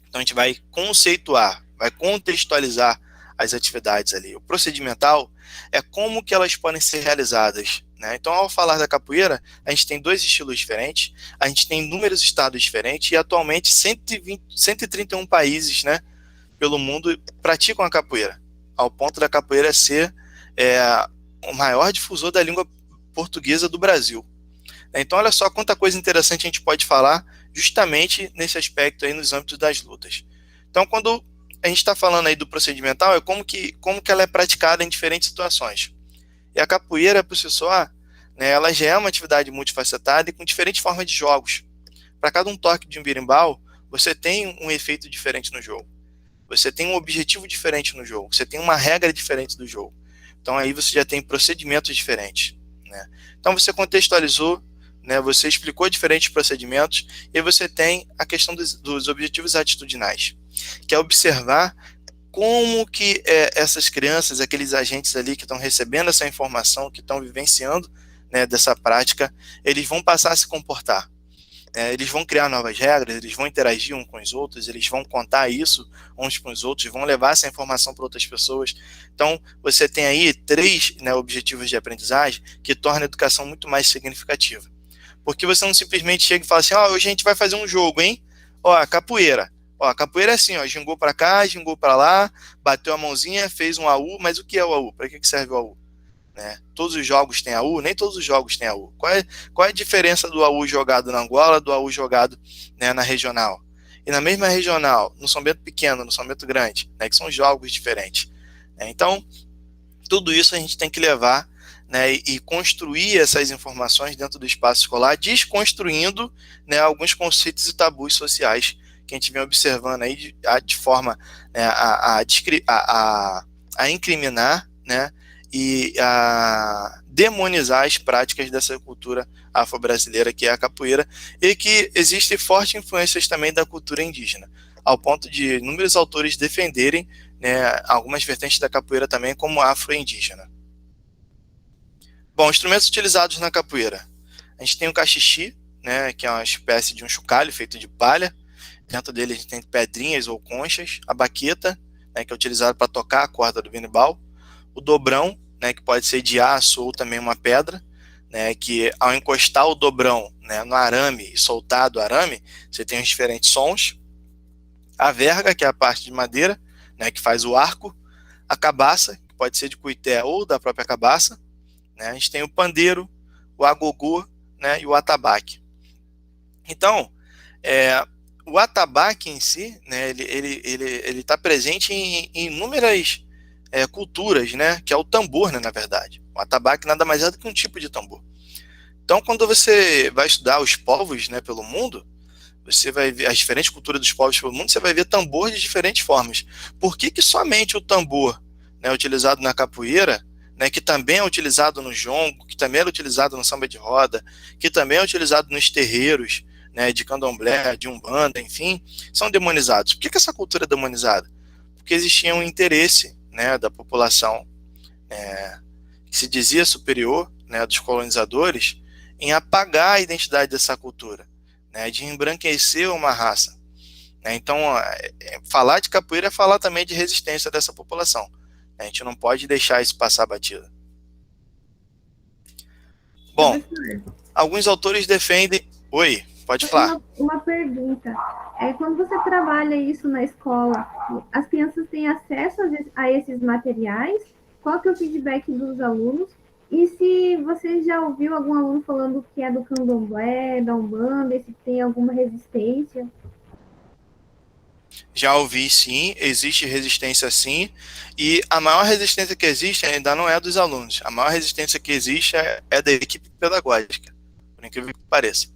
Então a gente vai conceituar, vai contextualizar as atividades ali. O procedimental é como que elas podem ser realizadas, né? Então, ao falar da capoeira, a gente tem 2 estilos diferentes, a gente tem inúmeros estados diferentes e atualmente 131 países, né, pelo mundo praticam a capoeira, ao ponto da capoeira ser o maior difusor da língua portuguesa do Brasil. Então, olha só quanta coisa interessante a gente pode falar justamente nesse aspecto aí nos âmbitos das lutas. Então, quando a gente está falando aí do procedimental, é como que ela é praticada em diferentes situações. E a capoeira, por si só, né, ela já é uma atividade multifacetada e com diferentes formas de jogos. Para cada um toque de um berimbau, você tem um efeito diferente no jogo. Você tem um objetivo diferente no jogo. Você tem uma regra diferente do jogo. Então, aí você já tem procedimentos diferentes, né? Então, você contextualizou, né, você explicou diferentes procedimentos e você tem a questão dos objetivos atitudinais, que é observar como que essas crianças, aqueles agentes ali que estão recebendo essa informação, que estão vivenciando, né, dessa prática, eles vão passar a se comportar. Eles vão criar novas regras, eles vão interagir uns com os outros, eles vão contar isso uns com os outros, vão levar essa informação para outras pessoas. Então, você tem aí 3, né, objetivos de aprendizagem que tornam a educação muito mais significativa. Porque você não simplesmente chega e fala assim, hoje a gente vai fazer um jogo, hein? Capoeira. A capoeira é assim, gingou para cá, gingou para lá, bateu a mãozinha, fez um AU, mas o que é o AU? Para que serve o AU? Né? Todos os jogos têm AU? Nem todos os jogos têm AU. Qual é a diferença do AU jogado na Angola, do AU jogado, né, na regional? E na mesma regional, no São Bento pequeno, no São Bento grande, né, que são jogos diferentes. Então, tudo isso a gente tem que levar, né, e construir essas informações dentro do espaço escolar, desconstruindo, né, alguns conceitos e tabus sociais que a gente vem observando aí de forma, né, a incriminar, né, e a demonizar as práticas dessa cultura afro-brasileira que é a capoeira, e que existe forte influências também da cultura indígena, ao ponto de inúmeros autores defenderem, né, algumas vertentes da capoeira também como afro-indígena. Bom, instrumentos utilizados na capoeira. A gente tem o cachixi, né, que é uma espécie de um chocalho feito de palha. Dentro dele a gente tem pedrinhas ou conchas. A baqueta, né, que é utilizada para tocar a corda do berimbau. O dobrão, né, que pode ser de aço ou também uma pedra, né, que ao encostar o dobrão, né, no arame e soltar do arame, você tem os diferentes sons. A verga, que é a parte de madeira, né, que faz o arco. A cabaça, que pode ser de cuité ou da própria cabaça. A gente tem o pandeiro, o agogô, né, e o atabaque. Então, o atabaque em si, né, ele está presente em inúmeras culturas, né, que é o tambor, né, na verdade. O atabaque nada mais é do que um tipo de tambor. Então, quando você vai estudar os povos, né, pelo mundo, você vai ver as diferentes culturas dos povos pelo mundo, você vai ver tambor de diferentes formas. Por que somente o tambor, né, utilizado na capoeira, né, que também é utilizado no jongo, que também é utilizado no samba de roda, que também é utilizado nos terreiros, né, de candomblé, de umbanda, enfim, são demonizados? Por que essa cultura é demonizada? Porque existia um interesse, né, da população, que se dizia superior, né, dos colonizadores, em apagar a identidade dessa cultura, né, de embranquecer uma raça. Então, falar de capoeira é falar também de resistência dessa população. A gente não pode deixar isso passar batido. Bom, alguns autores defendem... Oi, pode falar. Uma pergunta. Quando você trabalha isso na escola, as crianças têm acesso a esses materiais? Qual que é o feedback dos alunos? E se você já ouviu algum aluno falando que é do candomblé, da umbanda, e se tem alguma resistência? Já ouvi, sim, existe resistência, sim, e a maior resistência que existe ainda não é dos alunos, a maior resistência que existe é da equipe pedagógica, por incrível que pareça.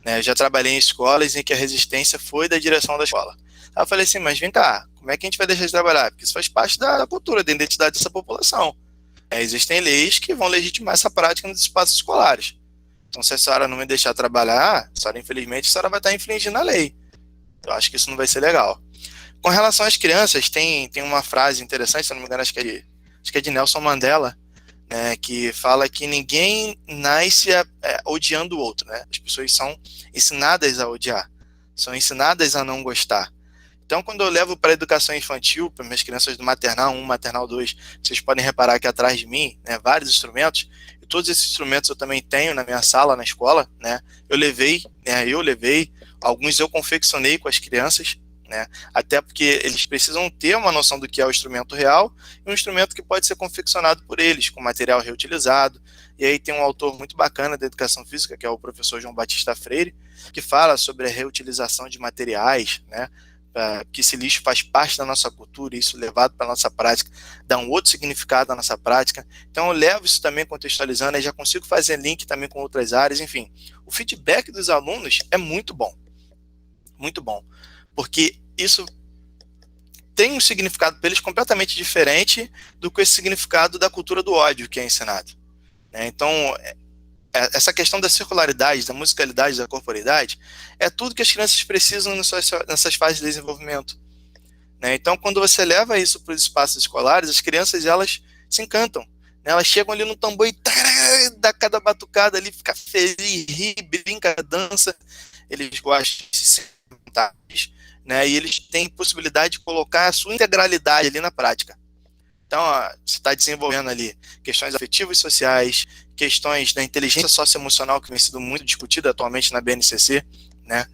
Eu já trabalhei em escolas em que a resistência foi da direção da escola. Aí eu falei assim, mas vem cá, como é que a gente vai deixar de trabalhar? Porque isso faz parte da cultura, da identidade dessa população. Existem leis que vão legitimar essa prática nos espaços escolares. Então, se a senhora não me deixar trabalhar, a senhora, infelizmente, a senhora vai estar infringindo a lei. Eu acho que isso não vai ser legal. Com relação às crianças, tem uma frase interessante, se não me engano, acho que é de Nelson Mandela, né, que fala que ninguém nasce odiando o outro, né? As pessoas são ensinadas a odiar, são ensinadas a não gostar. Então, quando eu levo para a educação infantil, para minhas crianças do maternal 1, maternal 2, vocês podem reparar aqui atrás de mim, né, vários instrumentos, e todos esses instrumentos eu também tenho na minha sala, na escola, né? Eu levei, alguns eu confeccionei com as crianças, né? Até porque eles precisam ter uma noção do que é o instrumento real e um instrumento que pode ser confeccionado por eles, com material reutilizado. E aí tem um autor muito bacana da educação física, que é o professor João Batista Freire, que fala sobre a reutilização de materiais, né? Que esse lixo faz parte da nossa cultura, e isso levado para a nossa prática dá um outro significado à nossa prática. Então eu levo isso também contextualizando, e já consigo fazer link também com outras áreas. Enfim, o feedback dos alunos é muito bom, porque isso tem um significado para eles completamente diferente do que esse significado da cultura do ódio que é ensinado. Então, essa questão da circularidade, da musicalidade, da corporeidade, é tudo que as crianças precisam nessas fases de desenvolvimento. Então, quando você leva isso para os espaços escolares, as crianças, elas se encantam. Elas chegam ali no tambor e dá cada batucada ali, fica feliz, ri, brinca, dança. Eles gostam de se sentar, e eles têm possibilidade de colocar a sua integralidade ali na prática. Então, você está desenvolvendo ali questões afetivas e sociais, questões da inteligência socioemocional, que vem sendo muito discutida atualmente na BNCC, né?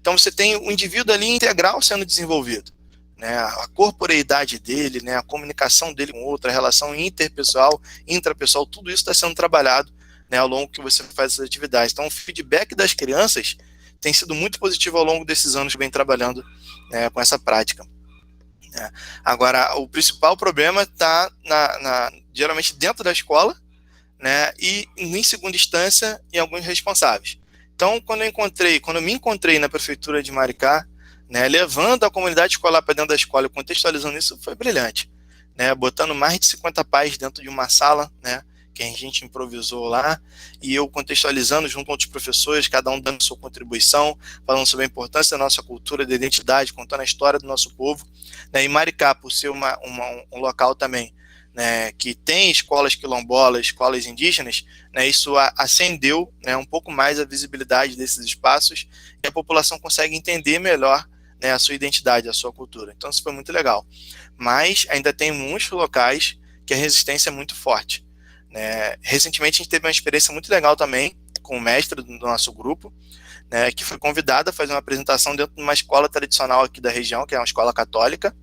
Então, você tem o indivíduo ali integral sendo desenvolvido, né? A corporeidade dele, né? A comunicação dele com outra, a relação interpessoal, intrapessoal, tudo isso está sendo trabalhado, né? Ao longo que você faz essas atividades. Então, o feedback das crianças tem sido muito positivo ao longo desses anos que vem trabalhando, né, com essa prática. Agora, o principal problema está geralmente dentro da escola, né, e em segunda instância em alguns responsáveis. Então, quando eu me encontrei na prefeitura de Maricá, né, levando a comunidade escolar para dentro da escola e contextualizando isso, foi brilhante, né, botando mais de 50 pais dentro de uma sala, né, que a gente improvisou lá, e eu contextualizando junto com outros professores, cada um dando sua contribuição, falando sobre a importância da nossa cultura, da identidade, contando a história do nosso povo, né, e Maricá, por ser um local também, né, que tem escolas quilombolas, escolas indígenas, né, isso acendeu, né, um pouco mais a visibilidade desses espaços, e a população consegue entender melhor, né, a sua identidade, a sua cultura. Então isso foi muito legal. Mas ainda tem muitos locais que a resistência é muito forte. Recentemente a gente teve uma experiência muito legal também com o mestre do nosso grupo, né, que foi convidado a fazer uma apresentação dentro de uma escola tradicional aqui da região, que é uma escola católica,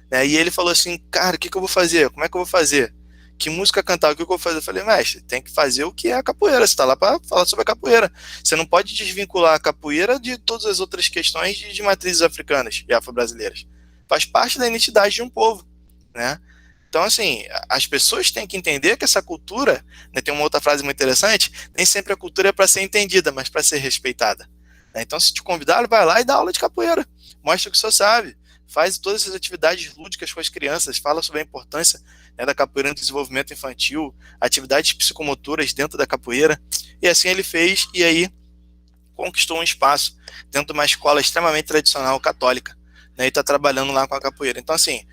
né, e ele falou assim, cara, o que eu vou fazer? Como é que eu vou fazer? Que música cantar? O que eu vou fazer? Eu falei, mestre, tem que fazer o que é a capoeira, você está lá para falar sobre a capoeira, você não pode desvincular a capoeira de todas as outras questões de matrizes africanas e afro-brasileiras, faz parte da identidade de um povo, né? Então, assim, as pessoas têm que entender que essa cultura, né, tem uma outra frase muito interessante, nem sempre a cultura é para ser entendida, mas para ser respeitada. Então, se te convidar, vai lá e dá aula de capoeira, mostra o que o senhor sabe, faz todas essas atividades lúdicas com as crianças, fala sobre a importância, né, da capoeira no desenvolvimento infantil, atividades psicomotoras dentro da capoeira, e assim ele fez, e aí conquistou um espaço dentro de uma escola extremamente tradicional católica, né, e está trabalhando lá com a capoeira. Então, assim,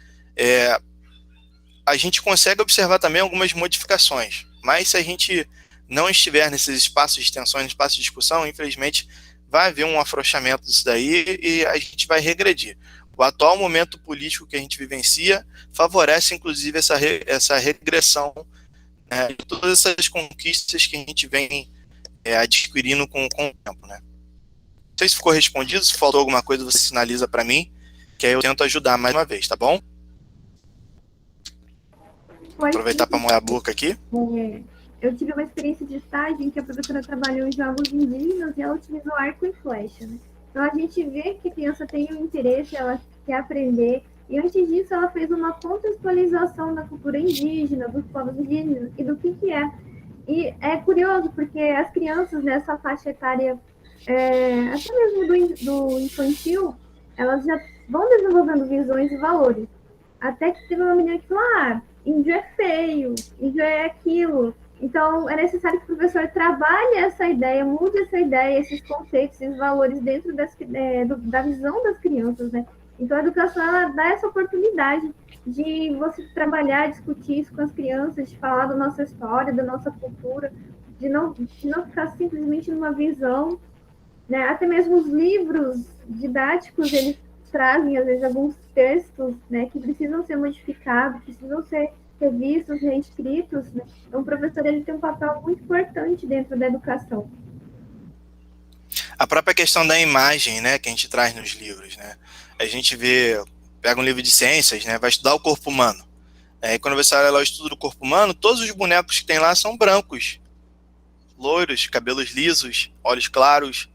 a gente consegue observar também algumas modificações, mas se a gente não estiver nesses espaços de extensão, espaços de discussão, infelizmente vai haver um afrouxamento disso daí e a gente vai regredir. o atual momento político que a gente vivencia favorece, inclusive, essa regressão, né, de todas essas conquistas que a gente vem adquirindo com o tempo, né? Não sei se ficou respondido, se faltou alguma coisa, você sinaliza para mim, que aí eu tento ajudar mais uma vez, tá bom? Aproveitar para molhar a boca aqui. Eu tive uma experiência de estágio em que a professora trabalhou em jogos indígenas e ela utilizou arco e flecha, né? Então a gente vê que a criança tem um interesse, ela quer aprender, e antes disso ela fez uma contextualização da cultura indígena, dos povos indígenas e do que é. E é curioso, porque as crianças nessa faixa etária, até mesmo do infantil, elas já vão desenvolvendo visões e valores. Até que teve uma menina que falou, índio é feio, índio é aquilo. Então, é necessário que o professor trabalhe essa ideia, mude essa ideia, esses conceitos, esses valores dentro da visão das crianças, né? Então, a educação, ela dá essa oportunidade de você trabalhar, discutir isso com as crianças, de falar da nossa história, da nossa cultura, de não ficar simplesmente numa visão, né? Até mesmo os livros didáticos, eles trazem, às vezes, alguns textos, né, que precisam ser modificados, precisam ser revistos, reescritos, né? Então, o professor, ele tem um papel muito importante dentro da educação. A própria questão da imagem, né, que a gente traz nos livros, né? A gente pega um livro de ciências, né, vai estudar o corpo humano. E quando você olha lá o estudo do corpo humano, todos os bonecos que tem lá são brancos, loiros, cabelos lisos, olhos claros,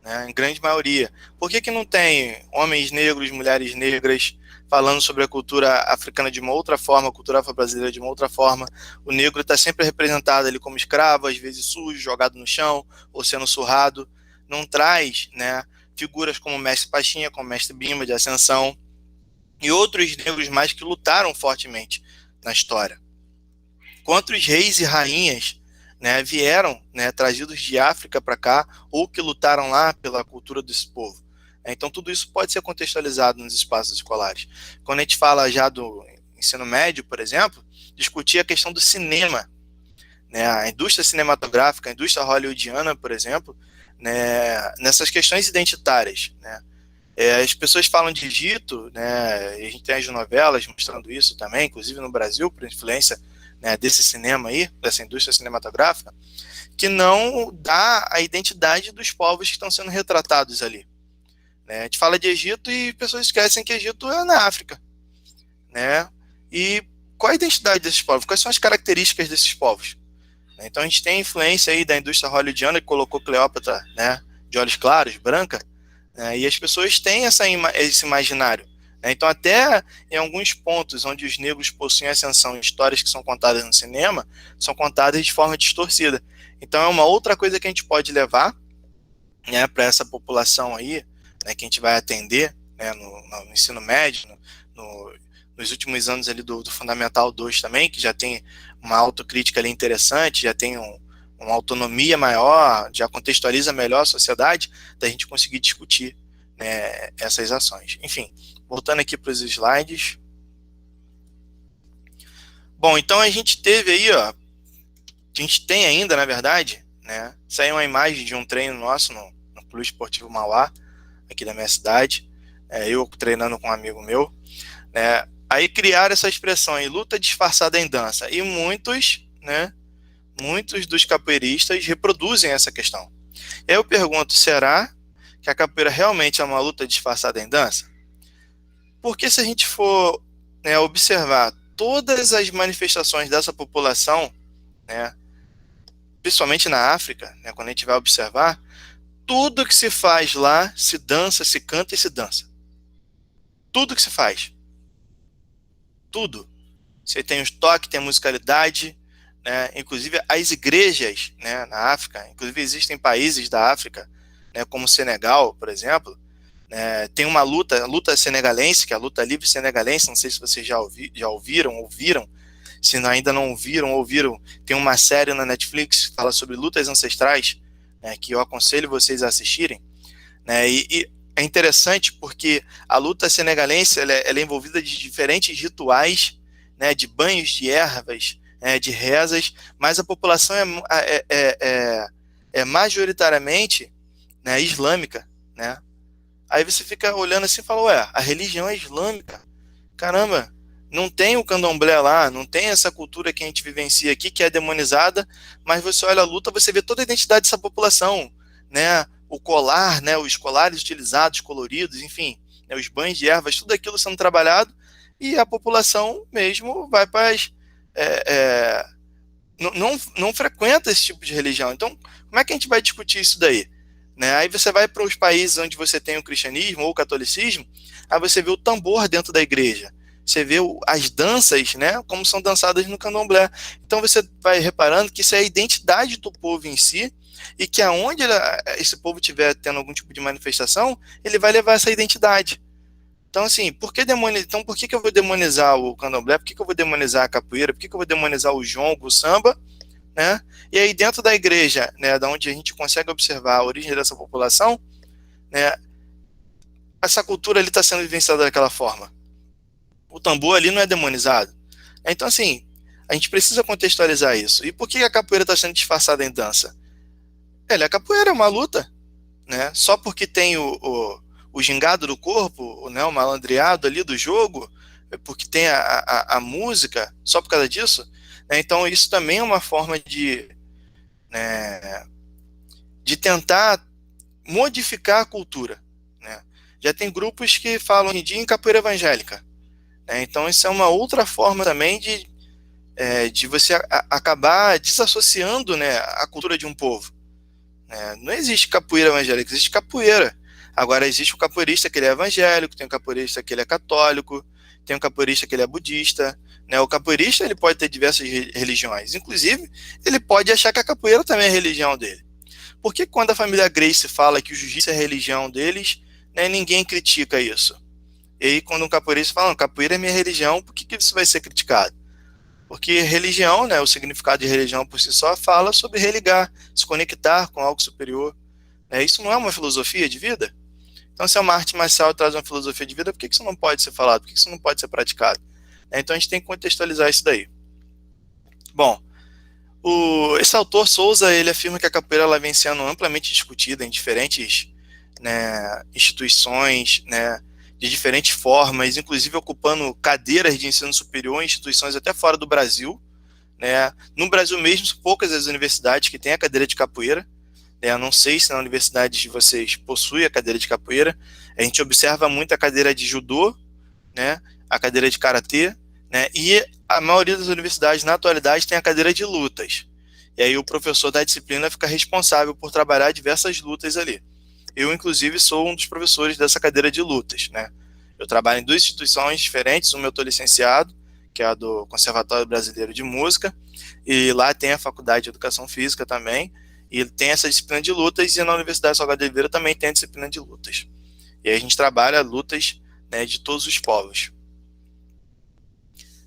né, em grande maioria. Por que não tem homens negros, mulheres negras, falando sobre a cultura africana de uma outra forma, a cultura afro-brasileira de uma outra forma? O negro está sempre representado ali como escravo, às vezes sujo, jogado no chão, ou sendo surrado. Não traz, né, figuras como o Mestre Pachinha, como o Mestre Bimba, de Ascensão, e outros negros mais que lutaram fortemente na história. Quantos reis e rainhas, né, vieram, né, trazidos de África para cá, ou que lutaram lá pela cultura desse povo. Então, tudo isso pode ser contextualizado nos espaços escolares. Quando a gente fala já do ensino médio, por exemplo, discutir a questão do cinema, né, a indústria cinematográfica, a indústria hollywoodiana, por exemplo, né, nessas questões identitárias, né. As pessoas falam de Egito, né, e a gente tem as novelas mostrando isso também, inclusive no Brasil, por influência, né, desse cinema aí, dessa indústria cinematográfica, que não dá a identidade dos povos que estão sendo retratados ali. Né? A gente fala de Egito e pessoas esquecem que Egito é na África. Né? E qual a identidade desses povos? Quais são as características desses povos? Então a gente tem a influência aí da indústria hollywoodiana que colocou Cleópatra, né, de olhos claros, branca, né, e as pessoas têm esse imaginário. Então, até em alguns pontos onde os negros possuem ascensão, histórias que são contadas no cinema, são contadas de forma distorcida. Então, é uma outra coisa que a gente pode levar, né, para essa população aí, né, que a gente vai atender, né, no ensino médio, nos últimos anos ali do Fundamental 2 também, que já tem uma autocrítica ali interessante, já tem uma autonomia maior, já contextualiza melhor a sociedade, da gente conseguir discutir, né, essas ações. Enfim, voltando aqui para os slides. Bom, então a gente teve aí, ó, a gente tem ainda, na verdade, né, saiu uma imagem de um treino nosso no Clube Esportivo Mauá, aqui da minha cidade, eu treinando com um amigo meu, né, aí criaram essa expressão aí, luta disfarçada em dança, e muitos dos capoeiristas reproduzem essa questão. E aí eu pergunto, será que a capoeira realmente é uma luta disfarçada em dança? Porque se a gente for, né, observar todas as manifestações dessa população, né, principalmente na África, né, quando a gente vai observar, tudo que se faz lá, se dança, se canta e se dança. Tudo que se faz. Tudo. Você tem os toques, tem a musicalidade, né, inclusive as igrejas, né, na África, inclusive existem países da África, né, como Senegal, por exemplo, tem uma luta senegalense, que é a luta livre senegalense, não sei se vocês já ouviram, se ainda não ouviram, tem uma série na Netflix que fala sobre lutas ancestrais, né, que eu aconselho vocês a assistirem, né, e é interessante porque a luta senegalense ela é envolvida de diferentes rituais, né, de banhos de ervas, de rezas, mas a população é majoritariamente, né, islâmica, né? Aí você fica olhando assim e fala, ué, a religião é islâmica. Caramba, não tem o candomblé lá, não tem essa cultura que a gente vivencia aqui, que é demonizada, mas você olha a luta, você vê toda a identidade dessa população, né? O colar, né? Os colares utilizados, coloridos, enfim, né? Os banhos de ervas, tudo aquilo sendo trabalhado, e a população mesmo vai para as... não frequenta esse tipo de religião. Então, como é que a gente vai discutir isso daí? Né? Aí você vai para os países onde você tem o cristianismo ou o catolicismo, aí você vê o tambor dentro da igreja. Você vê as danças, né, como são dançadas no candomblé. Então você vai reparando que isso é a identidade do povo em si, e que aonde esse povo estiver tendo algum tipo de manifestação, ele vai levar essa identidade. Então, assim, por que eu vou demonizar o candomblé? Por que eu vou demonizar a capoeira? Por que eu vou demonizar o jongo, o samba? Né? E aí dentro da igreja, né, da onde a gente consegue observar a origem dessa população, né, essa cultura ali está sendo vivenciada daquela forma. O tambor ali não é demonizado. Então, assim, a gente precisa contextualizar isso. E por que a capoeira está sendo disfarçada em dança? A capoeira é uma luta, né? Só porque tem o gingado do corpo, né, o malandreado ali do jogo, porque tem a música, só por causa disso, né? Então isso também é uma forma né, de tentar modificar a cultura, né? Já tem grupos que falam hoje em dia em capoeira evangélica, né? Então isso é uma outra forma também de você acabar desassociando, né, a cultura de um povo. Não existe capoeira evangélica, existe capoeira. Agora existe o capoeirista que ele é evangélico, tem o capoeirista que ele é católico, tem o capoeirista que ele é budista, né? O capoeirista ele pode ter diversas religiões, inclusive ele pode achar que a capoeira também é a religião dele. Por que quando a família Gracie fala que o jiu-jitsu é a religião deles, né, ninguém critica isso? E aí quando um capoeirista fala, capoeira é minha religião, por que isso vai ser criticado? Porque religião, né, o significado de religião por si só fala sobre religar, se conectar com algo superior. Isso não é uma filosofia de vida? Então, se é uma arte marcial e traz uma filosofia de vida, por que isso não pode ser falado? Por que isso não pode ser praticado? Então, a gente tem que contextualizar isso daí. Bom, esse autor Souza, ele afirma que a capoeira ela vem sendo amplamente discutida em diferentes, né, instituições, né, de diferentes formas, inclusive ocupando cadeiras de ensino superior em instituições até fora do Brasil, né? No Brasil mesmo, são poucas as universidades que têm a cadeira de capoeira. Eu não sei se na universidade de vocês possui a cadeira de capoeira. A gente observa muito a cadeira de judô, né? A cadeira de karatê, né? E a maioria das universidades na atualidade tem a cadeira de lutas. E aí o professor da disciplina fica responsável por trabalhar diversas lutas ali. Eu, inclusive, sou um dos professores dessa cadeira de lutas, né? Eu trabalho em duas instituições diferentes. Uma eu estou licenciado, que é a do Conservatório Brasileiro de Música, e lá tem a Faculdade de Educação Física também, e tem essa disciplina de lutas, e na Universidade Salgado de Oliveira também tem a disciplina de lutas. E aí a gente trabalha lutas, né, de todos os povos.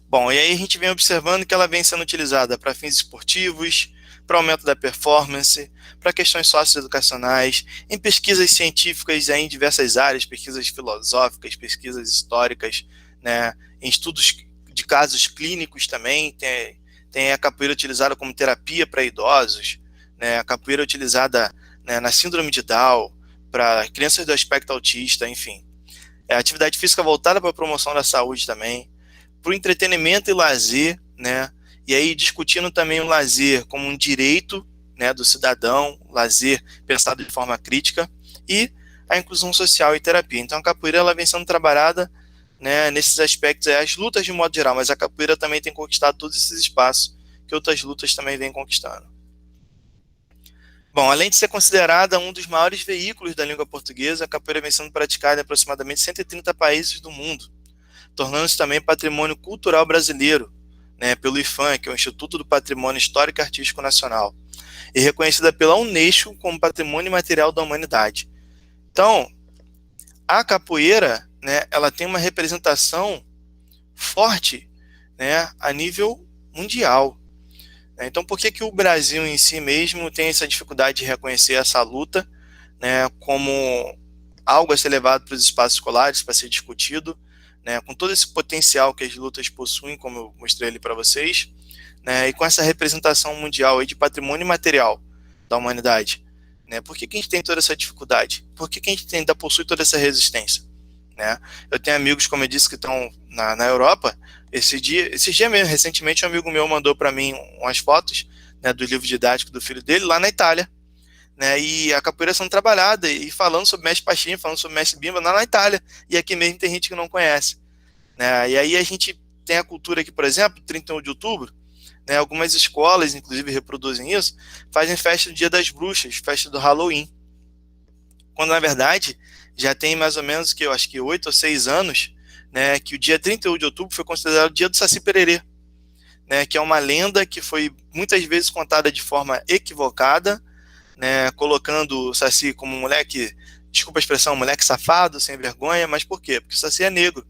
Bom, e aí a gente vem observando que ela vem sendo utilizada para fins esportivos, para aumento da performance, para questões socioeducacionais, em pesquisas científicas em diversas áreas, pesquisas filosóficas, pesquisas históricas, né, em estudos de casos clínicos também, tem a capoeira utilizada como terapia para idosos, né, a capoeira utilizada, né, na síndrome de Down, para crianças do aspecto autista, enfim. A atividade física voltada para a promoção da saúde também, para o entretenimento e lazer, né, e aí discutindo também o lazer como um direito, né, do cidadão, lazer pensado de forma crítica, e a inclusão social e terapia. Então a capoeira ela vem sendo trabalhada, né, nesses aspectos, as lutas de modo geral, mas a capoeira também tem conquistado todos esses espaços que outras lutas também vêm conquistando. Bom, além de ser considerada um dos maiores veículos da língua portuguesa, a capoeira vem sendo praticada em aproximadamente 130 países do mundo, tornando-se também patrimônio cultural brasileiro, né, pelo IPHAN, que é o Instituto do Patrimônio Histórico e Artístico Nacional, e reconhecida pela Unesco como Patrimônio Imaterial da Humanidade. Então, a capoeira, né, ela tem uma representação forte, né, a nível mundial. Então, por que o Brasil em si mesmo tem essa dificuldade de reconhecer essa luta, né, como algo a ser levado para os espaços escolares, para ser discutido, né, com todo esse potencial que as lutas possuem, como eu mostrei ali para vocês, né, e com essa representação mundial aí de patrimônio imaterial da humanidade, né? Por que a gente tem toda essa dificuldade? Por que a gente ainda possui toda essa resistência? Né? Eu tenho amigos, como eu disse, que estão na Europa. Esse dia mesmo, recentemente, um amigo meu mandou para mim umas fotos, né, do livro didático do filho dele, lá na Itália, né, e a capoeira sendo trabalhada, e falando sobre mestre Pachinho, falando sobre mestre Bimba, lá na Itália, e aqui mesmo tem gente que não conhece, né, e aí a gente tem a cultura aqui, por exemplo, 31 de outubro, né, algumas escolas, inclusive, reproduzem isso, fazem festa do Dia das Bruxas, festa do Halloween, quando, na verdade, já tem mais ou menos, que eu acho que 8 ou 6 anos, né, que o dia 31 de outubro foi considerado o dia do Saci Pererê, né, que é uma lenda que foi muitas vezes contada de forma equivocada, né, colocando o Saci como um moleque, desculpa a expressão, moleque safado, sem vergonha, mas por quê? Porque o Saci é negro,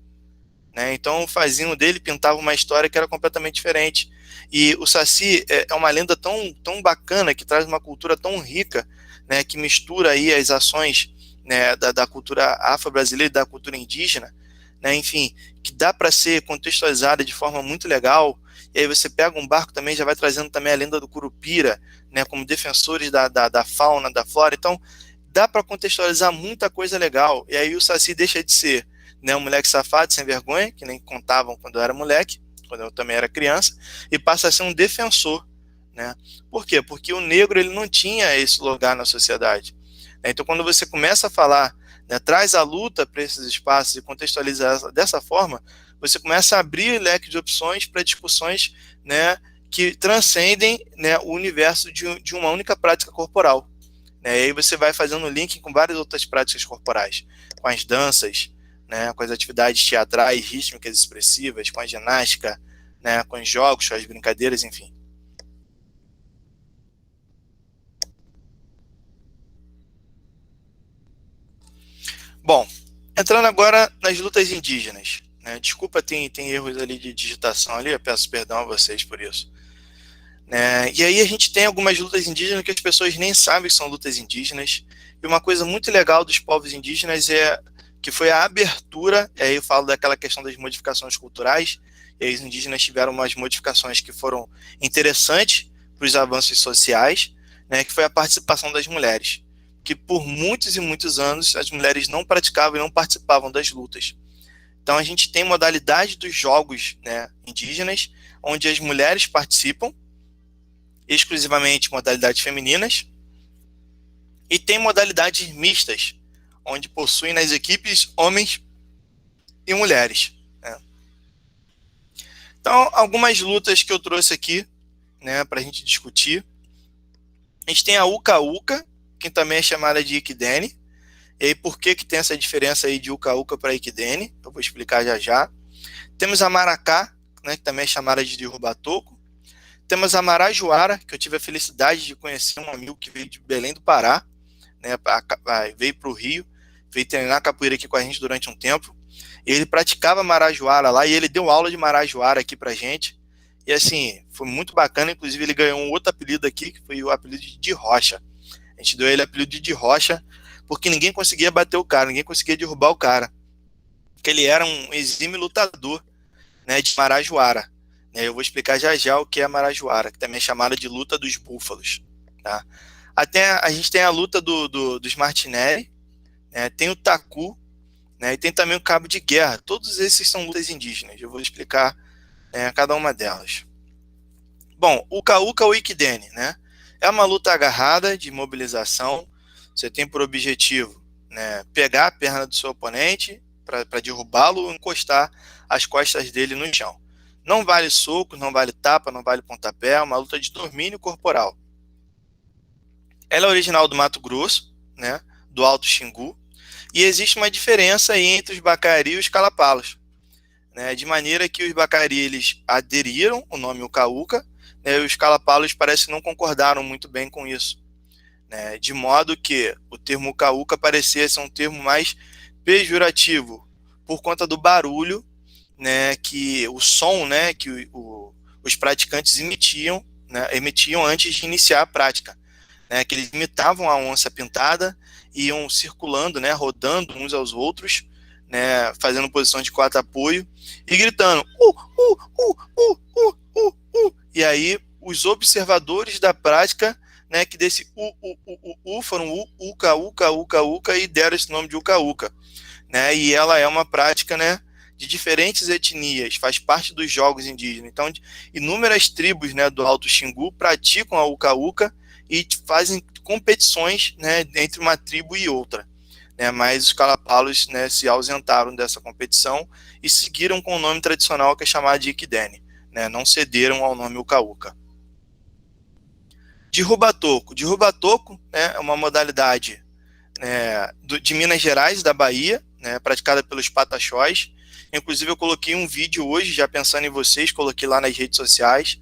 né, então o fazinho dele pintava uma história que era completamente diferente, e o Saci é uma lenda tão bacana, que traz uma cultura tão rica, né, que mistura aí as ações, né, da cultura afro-brasileira e da cultura indígena, né, enfim, que dá para ser contextualizada de forma muito legal. E aí você pega um barco também, já vai trazendo também a lenda do Curupira, né, como defensores da fauna, da flora. Então, dá para contextualizar muita coisa legal. E aí o Saci deixa de ser, né, um moleque safado, sem vergonha, que nem contavam quando eu era moleque, quando eu também era criança, e passa a ser um defensor, né? Por quê? Porque o negro, ele não tinha esse lugar na sociedade. Então, quando você começa a falar, né, traz a luta para esses espaços e contextualizar dessa forma, você começa a abrir leque de opções para discussões, né, que transcendem, né, o universo de uma única prática corporal, né? E aí você vai fazendo link com várias outras práticas corporais, com as danças, né, com as atividades teatrais, rítmicas, expressivas, com a ginástica, né, com os jogos, com as brincadeiras, enfim. Bom, entrando agora nas lutas indígenas, né? Desculpa, tem erros ali de digitação ali, eu peço perdão a vocês por isso. Né? E aí a gente tem algumas lutas indígenas que as pessoas nem sabem que são lutas indígenas, e uma coisa muito legal dos povos indígenas é que foi a abertura, e aí eu falo daquela questão das modificações culturais, e aí os indígenas tiveram umas modificações que foram interessantes para os avanços sociais, né, que foi a participação das mulheres, que por muitos e muitos anos as mulheres não praticavam e não participavam das lutas. Então a gente tem modalidade dos jogos, né, indígenas, onde as mulheres participam, exclusivamente modalidades femininas, e tem modalidades mistas, onde possuem nas equipes homens e mulheres, né? Então, algumas lutas que eu trouxe aqui, né, para a gente discutir. A gente tem a Uka-Uka, que também é chamada de Ikidene. E aí, por que tem essa diferença aí de Uka-Uka para Ikidene? Eu vou explicar já já. Temos a Maracá, né, que também é chamada de Derruba-Toco. Temos a Marajoara, que eu tive a felicidade de conhecer um amigo que veio de Belém do Pará, né, veio para o Rio, veio treinar capoeira aqui com a gente durante um tempo. Ele praticava Marajoara lá e ele deu aula de Marajoara aqui pra gente. E assim, foi muito bacana. Inclusive, ele ganhou um outro apelido aqui, que foi o apelido de Rocha. A gente deu ele o apelido de Rocha, porque ninguém conseguia bater o cara, ninguém conseguia derrubar o cara. Porque ele era um exímio lutador, né, de Marajoara. Eu vou explicar já já o que é Marajoara, que também é chamada de luta dos búfalos. Tá? Até a gente tem a luta dos Martinelli, né, tem o Taku, né, e tem também o cabo de guerra. Todos esses são lutas indígenas. Eu vou explicar, cada uma delas. Bom, o Uka-Uka ou Ikidene, né, é uma luta agarrada de mobilização. Você tem por objetivo, né, pegar a perna do seu oponente para derrubá-lo ou encostar as costas dele no chão. Não vale soco, não vale tapa, não vale pontapé. É uma luta de domínio corporal. Ela é original do Mato Grosso, né, do Alto Xingu. E existe uma diferença aí entre os Bacari e os Calapalos, né, de maneira que os Bacari eles aderiram o nome Uka-Uka, né, e os Calapalos parece que não concordaram muito bem com isso, né, de modo que o termo Uka-Uka parecia ser um termo mais pejorativo por conta do barulho, né, que o som, né, que os praticantes emitiam, né, antes de iniciar a prática, né, que eles imitavam a onça pintada, iam circulando, né, rodando uns aos outros, né, fazendo posições de quatro apoio e gritando e aí os observadores da prática, né, que desse U foram Uca, Uca, Uca, Uca, e deram esse nome de Uca, Uca, né, e ela é uma prática, né, de diferentes etnias, faz parte dos jogos indígenas. Então, inúmeras tribos, né, do Alto Xingu praticam a Uca Uca e fazem competições, né, entre uma tribo e outra, né, mas os Kalapalos, né, se ausentaram dessa competição e seguiram com o nome tradicional, que é chamado de Ikidene, né, não cederam ao nome Uca Uca. Derruba-toco. Derruba-toco, né, é uma modalidade, né, de Minas Gerais, da Bahia, né, praticada pelos pataxós. Inclusive, eu coloquei um vídeo hoje, já pensando em vocês, coloquei lá nas redes sociais.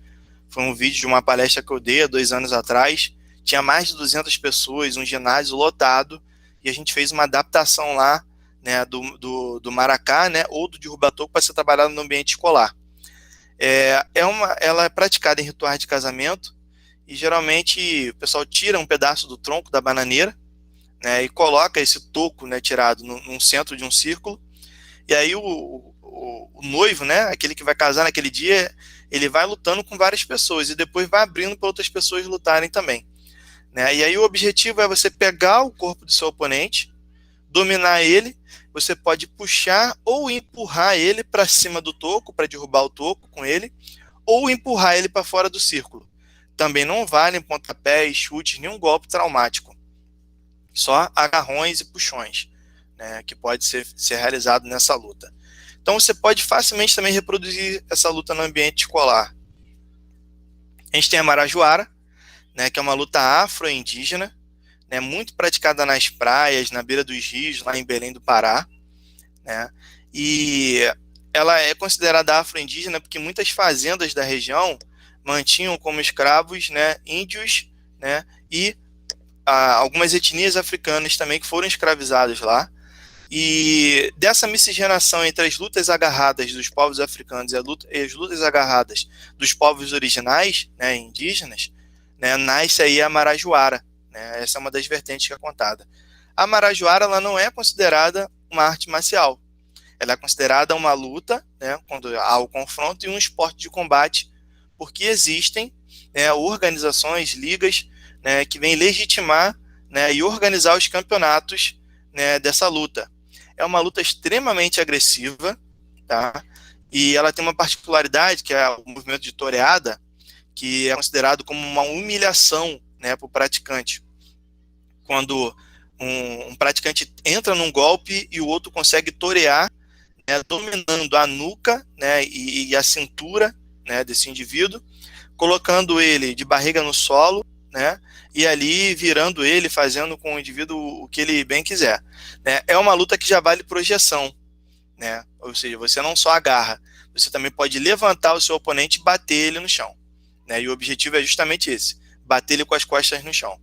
Foi um vídeo de uma palestra que eu dei há 2 anos atrás. Tinha mais de 200 pessoas, um ginásio lotado, e a gente fez uma adaptação lá, né, do maracá, né, ou do derruba-toco para ser trabalhado no ambiente escolar. Ela é praticada em rituais de casamento, e geralmente o pessoal tira um pedaço do tronco da bananeira, né, e coloca esse toco, né, tirado num centro de um círculo, e aí o noivo, né, aquele que vai casar naquele dia, ele vai lutando com várias pessoas, e depois vai abrindo para outras pessoas lutarem também, né, e aí o objetivo é você pegar o corpo do seu oponente, dominar ele, você pode puxar ou empurrar ele para cima do toco, para derrubar o toco com ele, ou empurrar ele para fora do círculo. Também não valem pontapés, chutes, nenhum golpe traumático. Só agarrões e puxões, né, que pode ser realizado nessa luta. Então você pode facilmente também reproduzir essa luta no ambiente escolar. A gente tem a Marajoara, né, que é uma luta afro-indígena, né, muito praticada nas praias, na beira dos rios, lá em Belém do Pará, né, e ela é considerada afro-indígena porque muitas fazendas da região mantinham como escravos, né, índios, né, e algumas etnias africanas também que foram escravizadas lá. E dessa miscigenação entre as lutas agarradas dos povos africanos e as lutas agarradas dos povos originais, né, indígenas, né, nasce aí a Marajoara, né, essa é uma das vertentes que é contada. A Marajoara, ela não é considerada uma arte marcial, ela é considerada uma luta, né, quando há o confronto, e um esporte de combate, porque existem, né, organizações, ligas, né, que vêm legitimar, né, e organizar os campeonatos, né, dessa luta. É uma luta extremamente agressiva, tá? E ela tem uma particularidade, que é o movimento de toreada, que é considerado como uma humilhação, né, para o praticante. Quando um praticante entra num golpe e o outro consegue torear, né, dominando a nuca, né, e a cintura, né, desse indivíduo, colocando ele de barriga no solo, né, e ali virando ele, fazendo com o indivíduo o que ele bem quiser, né. É uma luta que já vale projeção, né, ou seja, você não só agarra, você também pode levantar o seu oponente e bater ele no chão, né, e o objetivo é justamente esse, bater ele com as costas no chão.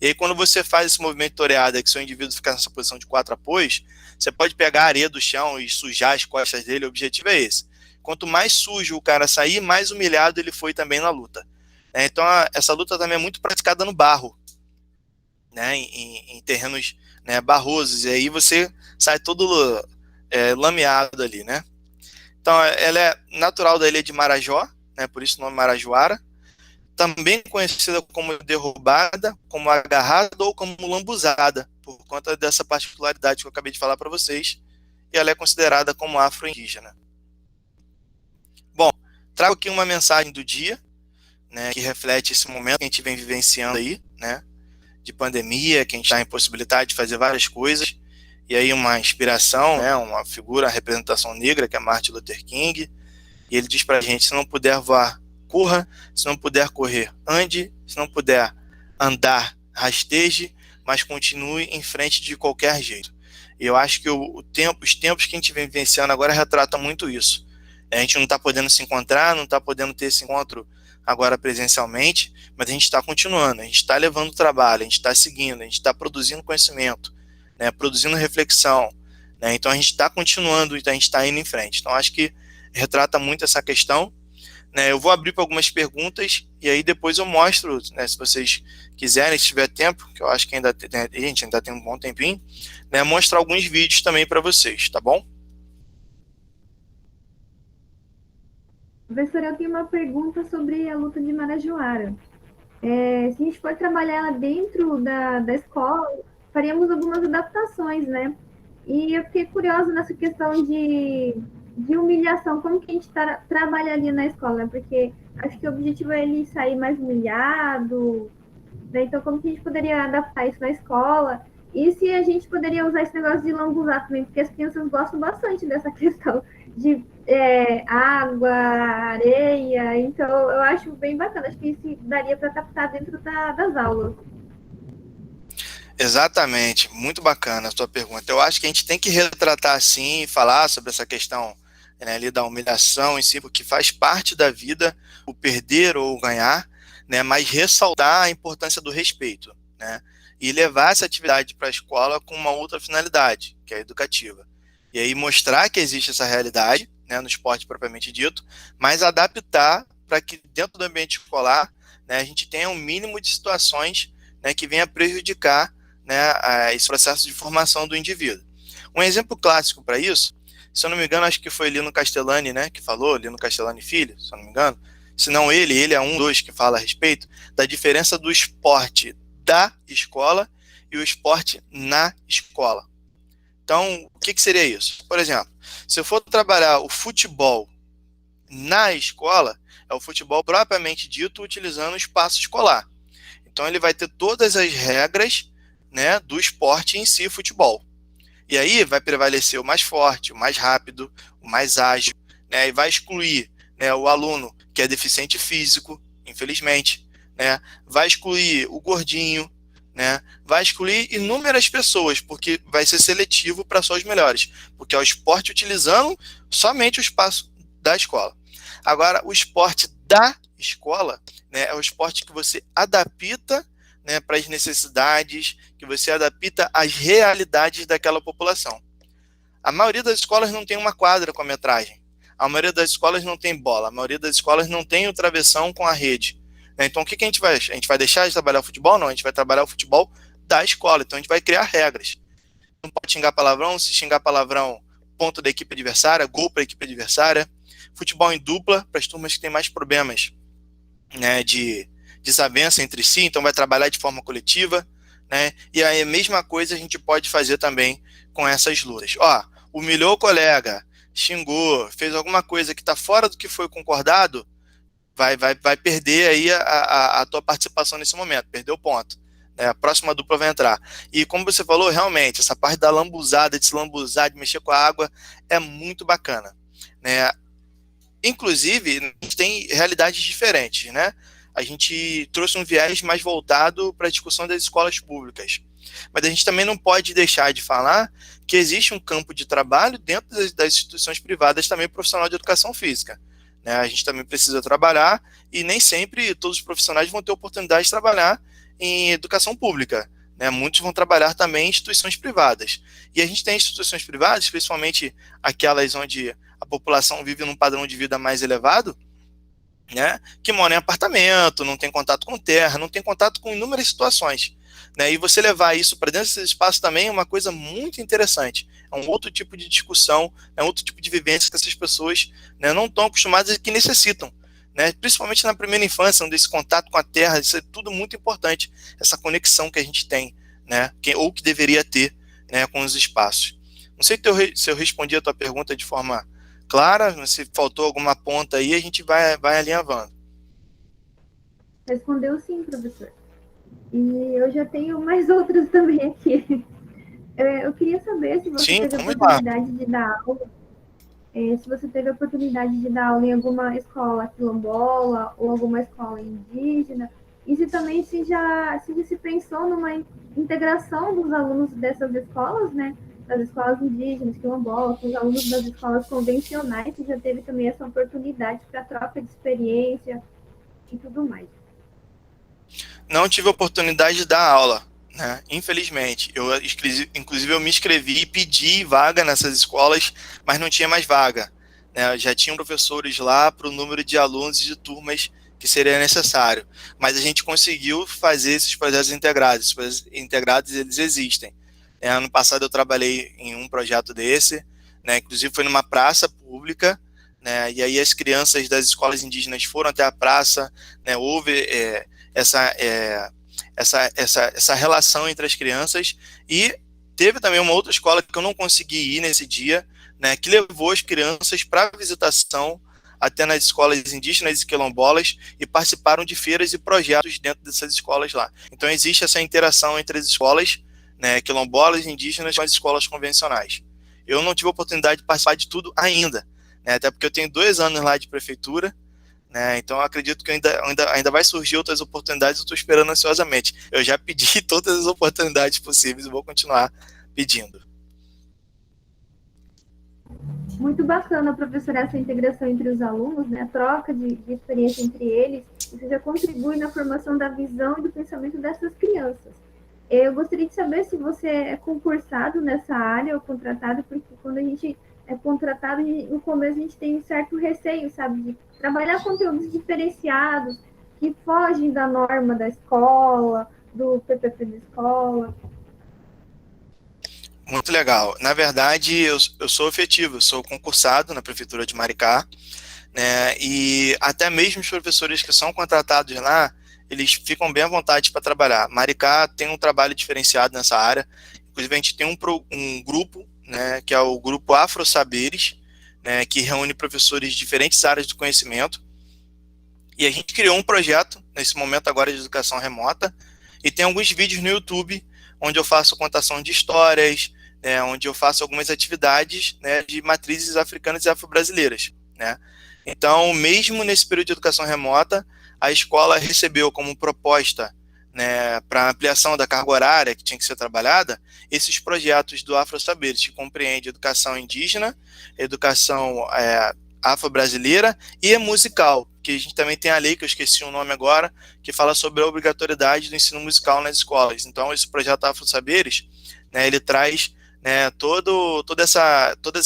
E aí quando você faz esse movimento de toreada, que seu indivíduo fica nessa posição de 4 apoios, você pode pegar a areia do chão e sujar as costas dele, o objetivo é esse. Quanto mais sujo o cara sair, mais humilhado ele foi também na luta. Então, essa luta também é muito praticada no barro, né, em terrenos, né, barrosos, e aí você sai todo lameado ali, né. Então, ela é natural da ilha de Marajó, né, por isso o nome Marajoara, também conhecida como derrubada, como agarrada ou como lambuzada, por conta dessa particularidade que eu acabei de falar para vocês, e ela é considerada como afro-indígena. Bom, trago aqui uma mensagem do dia, né, que reflete esse momento que a gente vem vivenciando aí, né, de pandemia, que a gente está em possibilidade de fazer várias coisas, e aí uma inspiração, né, uma figura, a representação negra, que é Martin Luther King, e ele diz para a gente, se não puder voar, corra, se não puder correr, ande, se não puder andar, rasteje, mas continue em frente de qualquer jeito. E eu acho que os tempos que a gente vem vivenciando agora retratam muito isso. A gente não está podendo se encontrar, não está podendo ter esse encontro agora presencialmente, mas a gente está continuando, a gente está levando trabalho, a gente está seguindo, a gente está produzindo conhecimento, né, produzindo reflexão, né, então a gente está continuando, então a gente está indo em frente. Então acho que retrata muito essa questão, né. Eu vou abrir para algumas perguntas e aí depois eu mostro, né, se vocês quiserem, se tiver tempo, que eu acho que a gente ainda tem um bom tempinho, né, mostrar alguns vídeos também para vocês, tá bom? Professora, eu tenho uma pergunta sobre a luta de Marajoara. Se a gente for trabalhar ela dentro da escola, faríamos algumas adaptações, né? E eu fiquei curiosa nessa questão de humilhação, como que a gente trabalharia na escola, né? Porque acho que o objetivo é ele sair mais humilhado, né? Então, como que a gente poderia adaptar isso na escola? E se a gente poderia usar esse negócio de lambuzar também, porque as crianças gostam bastante dessa questão de água, areia. Então, eu acho bem bacana. Acho que isso daria para adaptar dentro das aulas. Exatamente, muito bacana a sua pergunta. Eu acho que a gente tem que retratar sim e falar sobre essa questão, né, ali da humilhação em si, porque faz parte da vida o perder ou o ganhar, né, mas ressaltar a importância do respeito, né, e levar essa atividade para a escola com uma outra finalidade, que é a educativa. E aí mostrar que existe essa realidade, né, no esporte propriamente dito, mas adaptar para que dentro do ambiente escolar, né, a gente tenha um mínimo de situações, né, que venha prejudicar, né, esse processo de formação do indivíduo. Um exemplo clássico para isso, se eu não me engano, acho que foi Lino Castellani, né, que falou, Lino Castellani Filho, se eu não me engano, se não ele é um dos que fala a respeito da diferença do esporte da escola e o esporte na escola. Então, o que seria isso? Por exemplo, se eu for trabalhar o futebol na escola, é o futebol propriamente dito utilizando o espaço escolar. Então, ele vai ter todas as regras, né, do esporte em si, futebol. E aí vai prevalecer o mais forte, o mais rápido, o mais ágil, né, e vai excluir, né, o aluno que é deficiente físico, infelizmente, né, vai excluir o gordinho, né, vai excluir inúmeras pessoas, porque vai ser seletivo para só os melhores, porque é o esporte utilizando somente o espaço da escola. Agora, o esporte da escola, né, é o esporte que você adapta, né, para as necessidades, que você adapta às realidades daquela população. A maioria das escolas não tem uma quadra com a metragem. A maioria das escolas não tem bola. A maioria das escolas não tem o travessão com a rede. Então, o que a gente vai? A gente vai deixar de trabalhar o futebol? Não, a gente vai trabalhar o futebol da escola. Então, a gente vai criar regras. Não pode xingar palavrão. Se xingar palavrão, ponto da equipe adversária, gol para a equipe adversária. Futebol em dupla, para as turmas que têm mais problemas, né, de desavença entre si, então vai trabalhar de forma coletiva, né? E aí a mesma coisa a gente pode fazer também com essas lutas. Ó, humilhou o colega, xingou, fez alguma coisa que está fora do que foi concordado, vai perder aí a tua participação nesse momento, perdeu o ponto. Né? A próxima dupla vai entrar. E como você falou, realmente, essa parte da lambuzada, de se lambuzar, de mexer com a água, é muito bacana. Né? Inclusive, a gente tem realidades diferentes, né? A gente trouxe um viés mais voltado para a discussão das escolas públicas. Mas a gente também não pode deixar de falar que existe um campo de trabalho dentro das instituições privadas também profissional de educação física. Né? A gente também precisa trabalhar e nem sempre todos os profissionais vão ter oportunidade de trabalhar em educação pública. Né? Muitos vão trabalhar também em instituições privadas. E a gente tem instituições privadas, principalmente aquelas onde a população vive num padrão de vida mais elevado, né, que mora em apartamento, não tem contato com terra, não tem contato com inúmeras situações. Né, e você levar isso para dentro desse espaço também é uma coisa muito interessante. É um outro tipo de discussão, é um outro tipo de vivência que essas pessoas, né, não estão acostumadas e que necessitam. Né, principalmente na primeira infância, onde esse contato com a terra, isso é tudo muito importante, essa conexão que a gente tem, né, ou que deveria ter, né, com os espaços. Não sei se eu respondi a tua pergunta de forma clara, se faltou alguma ponta aí, a gente vai alinhavando. Respondeu sim, professor. E eu já tenho mais outras também aqui. Eu queria saber se você teve a oportunidade de dar aula, se você teve a oportunidade de dar aula em alguma escola quilombola ou alguma escola indígena, e se também se pensou numa integração dos alunos dessas escolas, né, das escolas indígenas, quilombolas, com os alunos das escolas convencionais, se já teve também essa oportunidade para troca de experiência e tudo mais. Não tive a oportunidade de dar aula, né? Infelizmente. Inclusive, eu me inscrevi e pedi vaga nessas escolas, mas não tinha mais vaga. Né? Já tinham professores lá para o número de alunos e de turmas que seria necessário. Mas a gente conseguiu fazer esses projetos integrados. Esses projetos integrados, eles existem. Ano passado eu trabalhei em um projeto desse, né? Inclusive foi numa praça pública, né? E aí as crianças das escolas indígenas foram até a praça, né? Houve essa relação entre as crianças. E teve também uma outra escola que eu não consegui ir nesse dia, né, que levou as crianças para visitação até nas escolas indígenas e quilombolas e participaram de feiras e projetos dentro dessas escolas lá. Então existe essa interação entre as escolas, né, quilombolas e indígenas com as escolas convencionais. Eu não tive a oportunidade de participar de tudo ainda, né, até porque eu tenho 2 anos lá de prefeitura, né, então eu acredito que ainda vai surgir outras oportunidades, eu estou esperando ansiosamente. Eu já pedi todas as oportunidades possíveis e vou continuar pedindo. Muito bacana, professor, essa integração entre os alunos, né? A troca de experiência entre eles, isso já contribui na formação da visão e do pensamento dessas crianças. Eu gostaria de saber se você é concursado nessa área ou contratado, porque quando a gente é contratado, no começo a gente tem um certo receio, sabe, de trabalhar conteúdos diferenciados, que fogem da norma da escola, do PPP da escola. Muito legal. Na verdade, eu sou efetivo, eu sou concursado na Prefeitura de Maricá, né, e até mesmo os professores que são contratados lá, eles ficam bem à vontade para trabalhar. Maricá tem um trabalho diferenciado nessa área, inclusive a gente tem um grupo, né, que é o grupo Afro Saberes, né, que reúne professores de diferentes áreas do conhecimento, e a gente criou um projeto, nesse momento agora de educação remota, e tem alguns vídeos no YouTube, onde eu faço contação de histórias, né, onde eu faço algumas atividades, né, de matrizes africanas e afro-brasileiras, né. Então, mesmo nesse período de educação remota, a escola recebeu como proposta, né, para ampliação da carga horária que tinha que ser trabalhada, esses projetos do Afro Saberes, que compreende educação indígena, educação afro-brasileira e musical, que a gente também tem a lei, que eu esqueci o nome agora, que fala sobre a obrigatoriedade do ensino musical nas escolas. Então, esse projeto Afro Saberes, né, ele traz, né, todas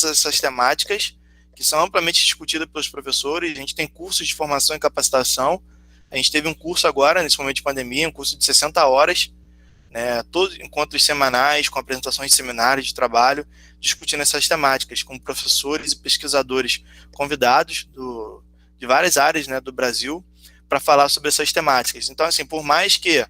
essas temáticas que são amplamente discutidas pelos professores. A gente tem cursos de formação e capacitação. A gente teve um curso agora, nesse momento de pandemia, um curso de 60 horas, né, todos encontros semanais, com apresentações de seminários de trabalho, discutindo essas temáticas, com professores e pesquisadores convidados de várias áreas, né, do Brasil, para falar sobre essas temáticas. Então, assim, por mais que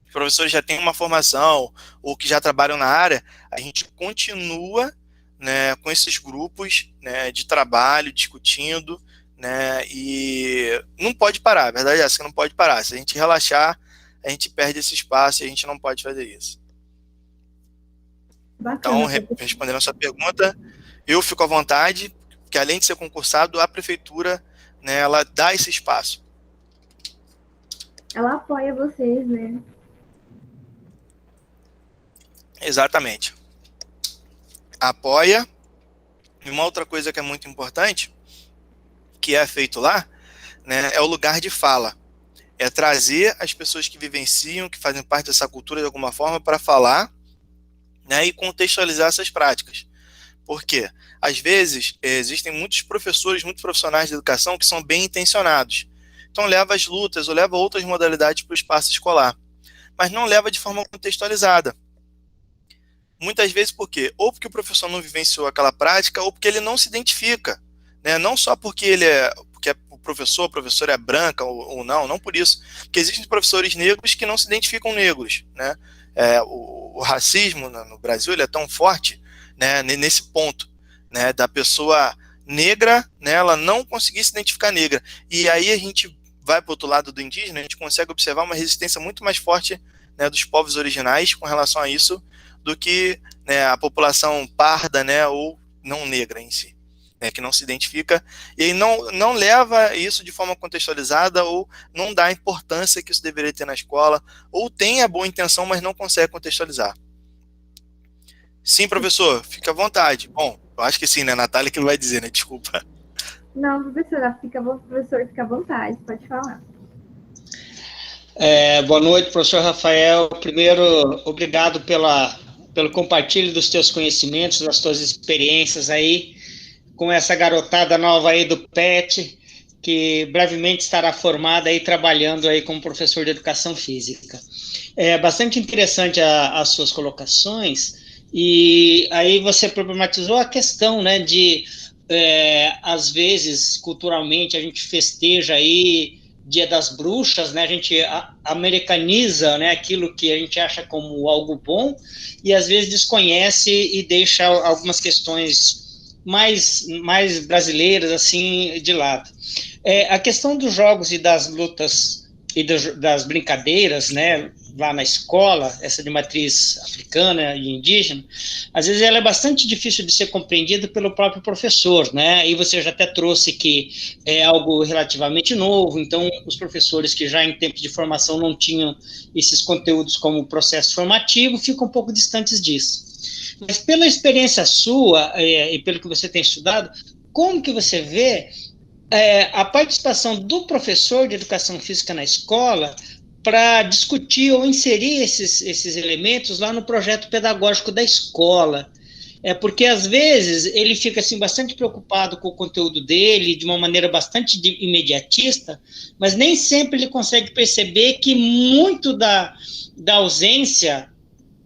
os professores já tenham uma formação ou que já trabalham na área, a gente continua, né, com esses grupos, né, de trabalho, discutindo, né, e não pode parar, a verdade é essa, que não pode parar. Se a gente relaxar, a gente perde esse espaço e a gente não pode fazer isso. Bacana. Então, respondendo a sua pergunta, eu fico à vontade, porque além de ser concursado, a prefeitura, né, ela dá esse espaço. Ela apoia vocês, né? Exatamente. Apoia. E uma outra coisa que é muito importante, que é feito lá, né, é o lugar de fala. É trazer as pessoas que vivenciam, que fazem parte dessa cultura de alguma forma, para falar, né, e contextualizar essas práticas. Por quê? Às vezes, existem muitos professores, muitos profissionais de educação que são bem intencionados. Então, leva as lutas ou leva outras modalidades para o espaço escolar, mas não leva de forma contextualizada. Muitas vezes por quê? Ou porque o professor não vivenciou aquela prática, ou porque ele não se identifica, né? Não só porque porque o professor, a professora é branca ou não por isso. Porque existem professores negros que não se identificam negros, né? O racismo no Brasil, ele é tão forte, né, nesse ponto, né, da pessoa negra, né, ela não conseguir se identificar negra. E aí a gente vai para o outro lado do indígena, a gente consegue observar uma resistência muito mais forte, né, dos povos originais com relação a isso, do que, né, a população parda, né, ou não negra em si, né, que não se identifica, e aí não leva isso de forma contextualizada, ou não dá a importância que isso deveria ter na escola, ou tem a boa intenção, mas não consegue contextualizar. Sim, professor, fica à vontade. Bom, eu acho que sim, né, Natália que vai dizer, né, desculpa. Não, professora, professor, fica à vontade, pode falar. Boa noite, professor Rafael. Primeiro, obrigado pelo compartilho dos teus conhecimentos, das tuas experiências aí, com essa garotada nova aí do PET, que brevemente estará formada aí, trabalhando aí como professor de educação física. É bastante interessante as suas colocações, e aí você problematizou a questão, né, de, às vezes, culturalmente, a gente festeja aí Dia das Bruxas, né? A gente americaniza, né, aquilo que a gente acha como algo bom e às vezes desconhece e deixa algumas questões mais brasileiras assim de lado. A questão dos jogos e das lutas e das brincadeiras, né, lá na escola, essa de matriz africana e indígena, às vezes ela é bastante difícil de ser compreendida pelo próprio professor, né? E você já até trouxe que é algo relativamente novo, então os professores que já em tempos de formação não tinham esses conteúdos como processo formativo ficam um pouco distantes disso. Mas pela experiência sua e pelo que você tem estudado, como que você vê a participação do professor de educação física na escola para discutir ou inserir esses elementos lá no projeto pedagógico da escola? Porque às vezes ele fica assim bastante preocupado com o conteúdo dele de uma maneira bastante imediatista, mas nem sempre ele consegue perceber que muito da ausência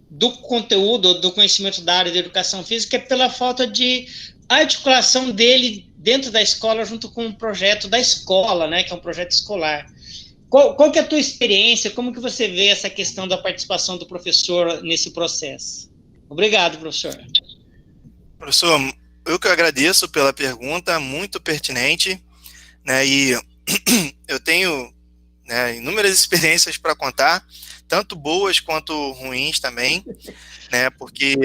do conteúdo, do conhecimento da área de educação física é pela falta de articulação dele dentro da escola junto com o projeto da escola, né, que é um projeto escolar. Qual que é a tua experiência? Como que você vê essa questão da participação do professor nesse processo? Obrigado, professor. Professor, eu que agradeço pela pergunta, muito pertinente, né, e eu tenho, né, inúmeras experiências para contar, tanto boas quanto ruins também, né, porque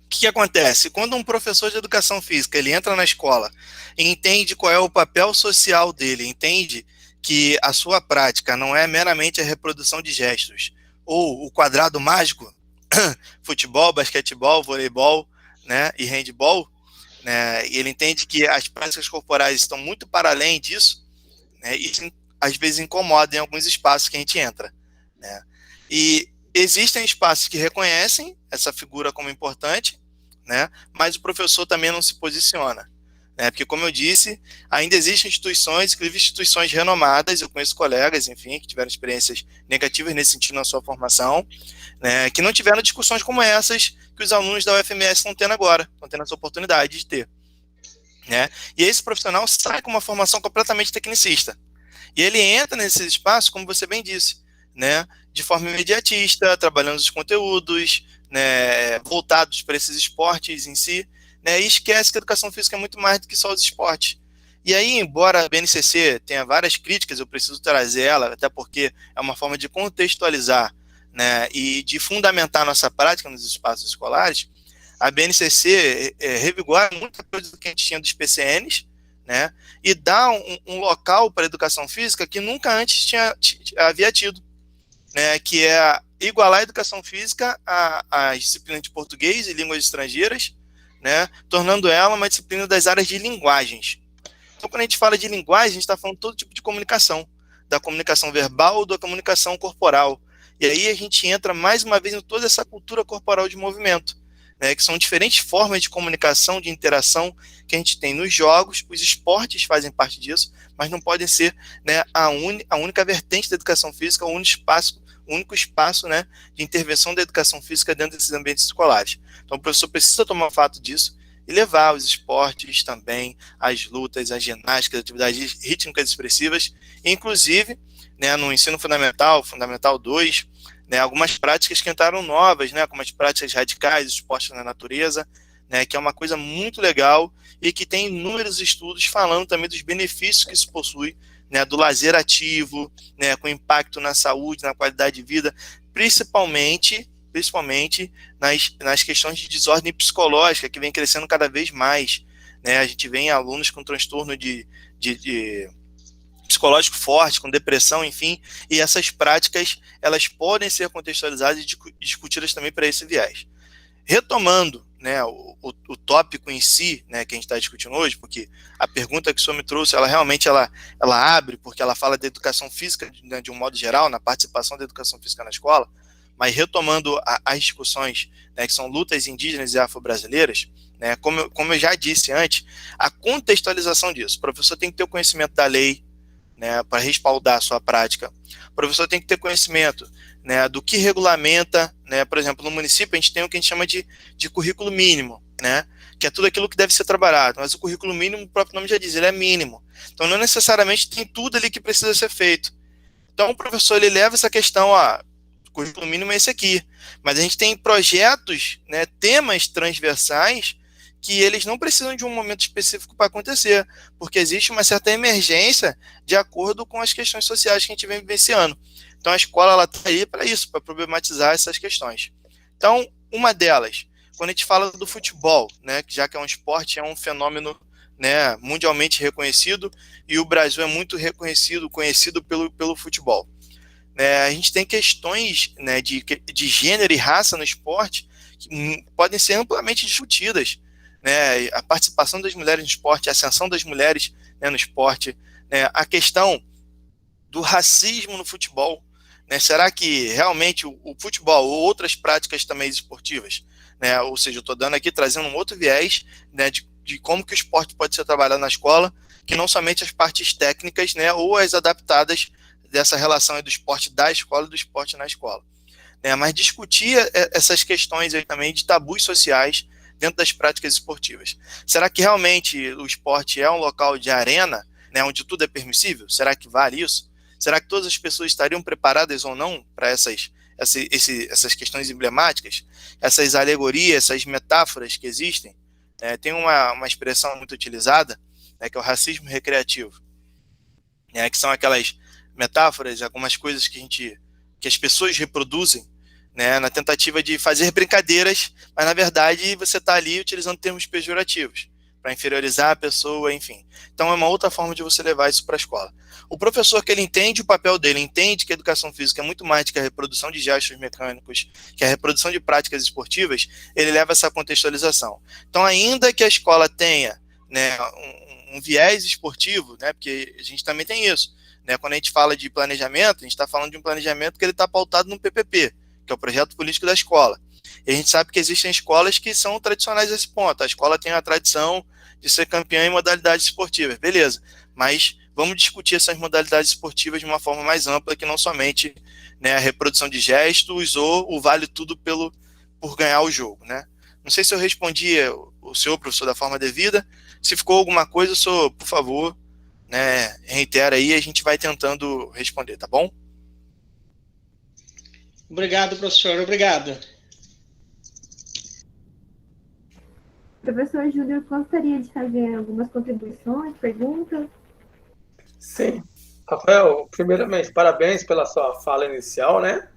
o que acontece? Quando um professor de educação física ele entra na escola e entende qual é o papel social dele, entende que a sua prática não é meramente a reprodução de gestos, ou o quadrado mágico, futebol, basquetebol, voleibol, né, e handball, né, e ele entende que as práticas corporais estão muito para além disso, né, e às vezes incomoda em alguns espaços que a gente entra, né, e existem espaços que reconhecem essa figura como importante, né, mas o professor também não se posiciona, né, porque, como eu disse, ainda existem instituições, inclusive instituições renomadas, eu conheço colegas, enfim, que tiveram experiências negativas nesse sentido na sua formação, né, que não tiveram discussões como essas que os alunos da UFMS estão tendo agora, estão tendo essa oportunidade de ter, né, e esse profissional sai com uma formação completamente tecnicista, e ele entra nesses espaços, como você bem disse, né, de forma imediatista, trabalhando os conteúdos, né, voltados para esses esportes em si, né, e esquece que a educação física é muito mais do que só os esportes. E aí, embora a BNCC tenha várias críticas, eu preciso trazer ela, até porque é uma forma de contextualizar, né, e de fundamentar nossa prática nos espaços escolares. A BNCC revigora muita coisa do que a gente tinha dos PCNs, né, e dá um local para a educação física que nunca antes havia tido, né, que é igualar a educação física às disciplinas de português e línguas estrangeiras, né, tornando ela uma disciplina das áreas de linguagens. Então, quando a gente fala de linguagem, a gente está falando de todo tipo de comunicação, da comunicação verbal, da comunicação corporal. E aí a gente entra mais uma vez em toda essa cultura corporal de movimento, né, que são diferentes formas de comunicação, de interação que a gente tem nos jogos. Os esportes fazem parte disso, mas não podem ser, né, a única vertente da educação física, o único espaço, né, de intervenção da educação física dentro desses ambientes escolares. Então o professor precisa tomar fato disso e levar os esportes também, as lutas, as ginásticas, as atividades rítmicas expressivas, inclusive, né, no ensino fundamental 2, né, algumas práticas que entraram novas, né, como as práticas radicais, esportes na natureza, né, que é uma coisa muito legal e que tem inúmeros estudos falando também dos benefícios que isso possui, né, do lazer ativo, né, com impacto na saúde, na qualidade de vida, principalmente nas questões de desordem psicológica, que vem crescendo cada vez mais, né, a gente vê alunos com transtorno de psicológico forte, com depressão, enfim, e essas práticas, elas podem ser contextualizadas e discutidas também para esse viés. Retomando, né, o tópico em si, né, que a gente está discutindo hoje, porque a pergunta que o senhor me trouxe, ela realmente ela abre, porque ela fala da educação física, né, de um modo geral, na participação da educação física na escola, mas retomando as discussões, né, que são lutas indígenas e afro-brasileiras, né, como eu já disse antes, a contextualização disso. O professor tem que ter o conhecimento da lei, né, para respaldar a sua prática. O professor tem que ter conhecimento, né, do que regulamenta, né, por exemplo, no município a gente tem o que a gente chama de currículo mínimo, né, que é tudo aquilo que deve ser trabalhado, mas o currículo mínimo, o próprio nome já diz, ele é mínimo. Então, não necessariamente tem tudo ali que precisa ser feito. Então, o professor, ele leva essa questão, o currículo mínimo é esse aqui, mas a gente tem projetos, né, temas transversais, que eles não precisam de um momento específico para acontecer, porque existe uma certa emergência de acordo com as questões sociais que a gente vem vivenciando. Então, a escola está aí para isso, para problematizar essas questões. Então, uma delas, quando a gente fala do futebol, né, que já que é um esporte, é um fenômeno, né, mundialmente reconhecido, e o Brasil é muito conhecido pelo futebol. A gente tem questões, né, de gênero e raça no esporte que podem ser amplamente discutidas, né, a participação das mulheres no esporte, a ascensão das mulheres, né, no esporte, né, a questão do racismo no futebol, né, será que realmente o futebol ou outras práticas também esportivas, né, ou seja, eu estou dando aqui, trazendo um outro viés, né, de como que o esporte pode ser trabalhado na escola, que não somente as partes técnicas, né, ou as adaptadas dessa relação aí do esporte da escola e do esporte na escola, né, mas discutir essas questões aí também de tabus sociais dentro das práticas esportivas. Será que realmente o esporte é um local de arena, né, onde tudo é permissível? Será que vale isso? Será que todas as pessoas estariam preparadas ou não para essas questões emblemáticas, essas alegorias, essas metáforas que existem? Tem uma expressão muito utilizada, né, que é o racismo recreativo, né, que são aquelas metáforas, algumas coisas que as pessoas reproduzem, né, na tentativa de fazer brincadeiras, mas na verdade você está ali utilizando termos pejorativos para inferiorizar a pessoa, enfim. Então é uma outra forma de você levar isso para a escola. O professor, que ele entende o papel dele, entende que a educação física é muito mais do que a reprodução de gestos mecânicos, que a reprodução de práticas esportivas, ele leva essa contextualização. Então, ainda que a escola tenha, né, um viés esportivo, né, porque a gente também tem isso, né, quando a gente fala de planejamento, a gente está falando de um planejamento que ele está pautado no PPP, que é o projeto político da escola. E a gente sabe que existem escolas que são tradicionais a esse ponto. A escola tem a tradição de ser campeã em modalidades esportivas, beleza. Mas vamos discutir essas modalidades esportivas de uma forma mais ampla, que não somente, né, a reprodução de gestos ou o vale tudo por ganhar o jogo, né? Não sei se eu respondi o senhor, professor, da forma devida. Se ficou alguma coisa, o senhor, por favor, né, reitera aí e a gente vai tentando responder, tá bom? Obrigado, professor. Obrigado. Professor Júnior, gostaria de fazer algumas contribuições, perguntas? Sim. Rafael, primeiramente, parabéns pela sua fala inicial, né?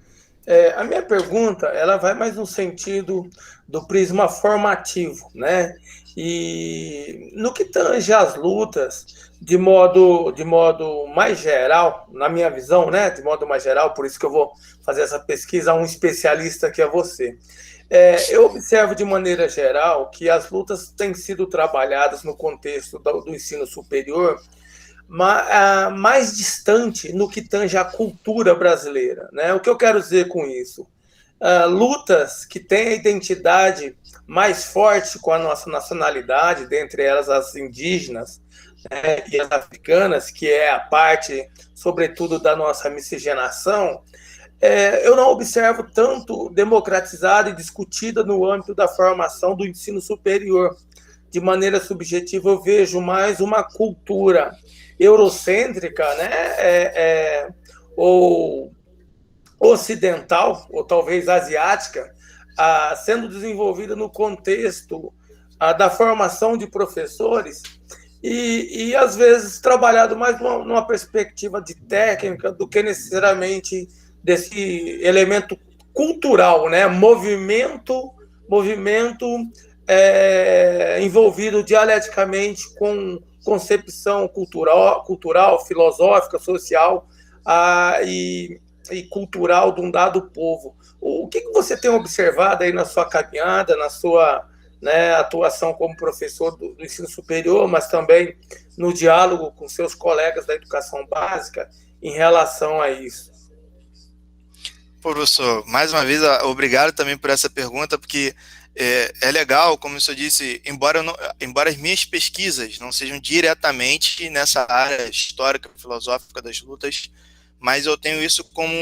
A minha pergunta, ela vai mais no sentido do prisma formativo, né? E no que tange as lutas, de modo mais geral, na minha visão, né? De modo mais geral, por isso que eu vou fazer essa pesquisa a um especialista que é você. Eu observo de maneira geral que as lutas têm sido trabalhadas no contexto do ensino superior, mais distante no que tange a cultura brasileira, né? O que eu quero dizer com isso? Lutas que têm a identidade mais forte com a nossa nacionalidade, dentre elas as indígenas, né, e as africanas, que é a parte, sobretudo, da nossa miscigenação, eu não observo tanto democratizada e discutida no âmbito da formação do ensino superior. De maneira subjetiva, eu vejo mais uma cultura eurocêntrica, né, ou ocidental, ou talvez asiática, sendo desenvolvida no contexto da formação de professores e às vezes, trabalhado mais numa perspectiva de técnica do que necessariamente desse elemento cultural, né? Movimento envolvido dialeticamente com concepção cultural, filosófica, social e cultural de um dado povo. O que você tem observado aí na sua caminhada, na sua, né, atuação como professor do ensino superior, mas também no diálogo com seus colegas da educação básica em relação a isso? Professor, mais uma vez, obrigado também por essa pergunta, porque é legal, como o senhor disse, embora as minhas pesquisas não sejam diretamente nessa área histórica, filosófica das lutas, mas eu tenho isso como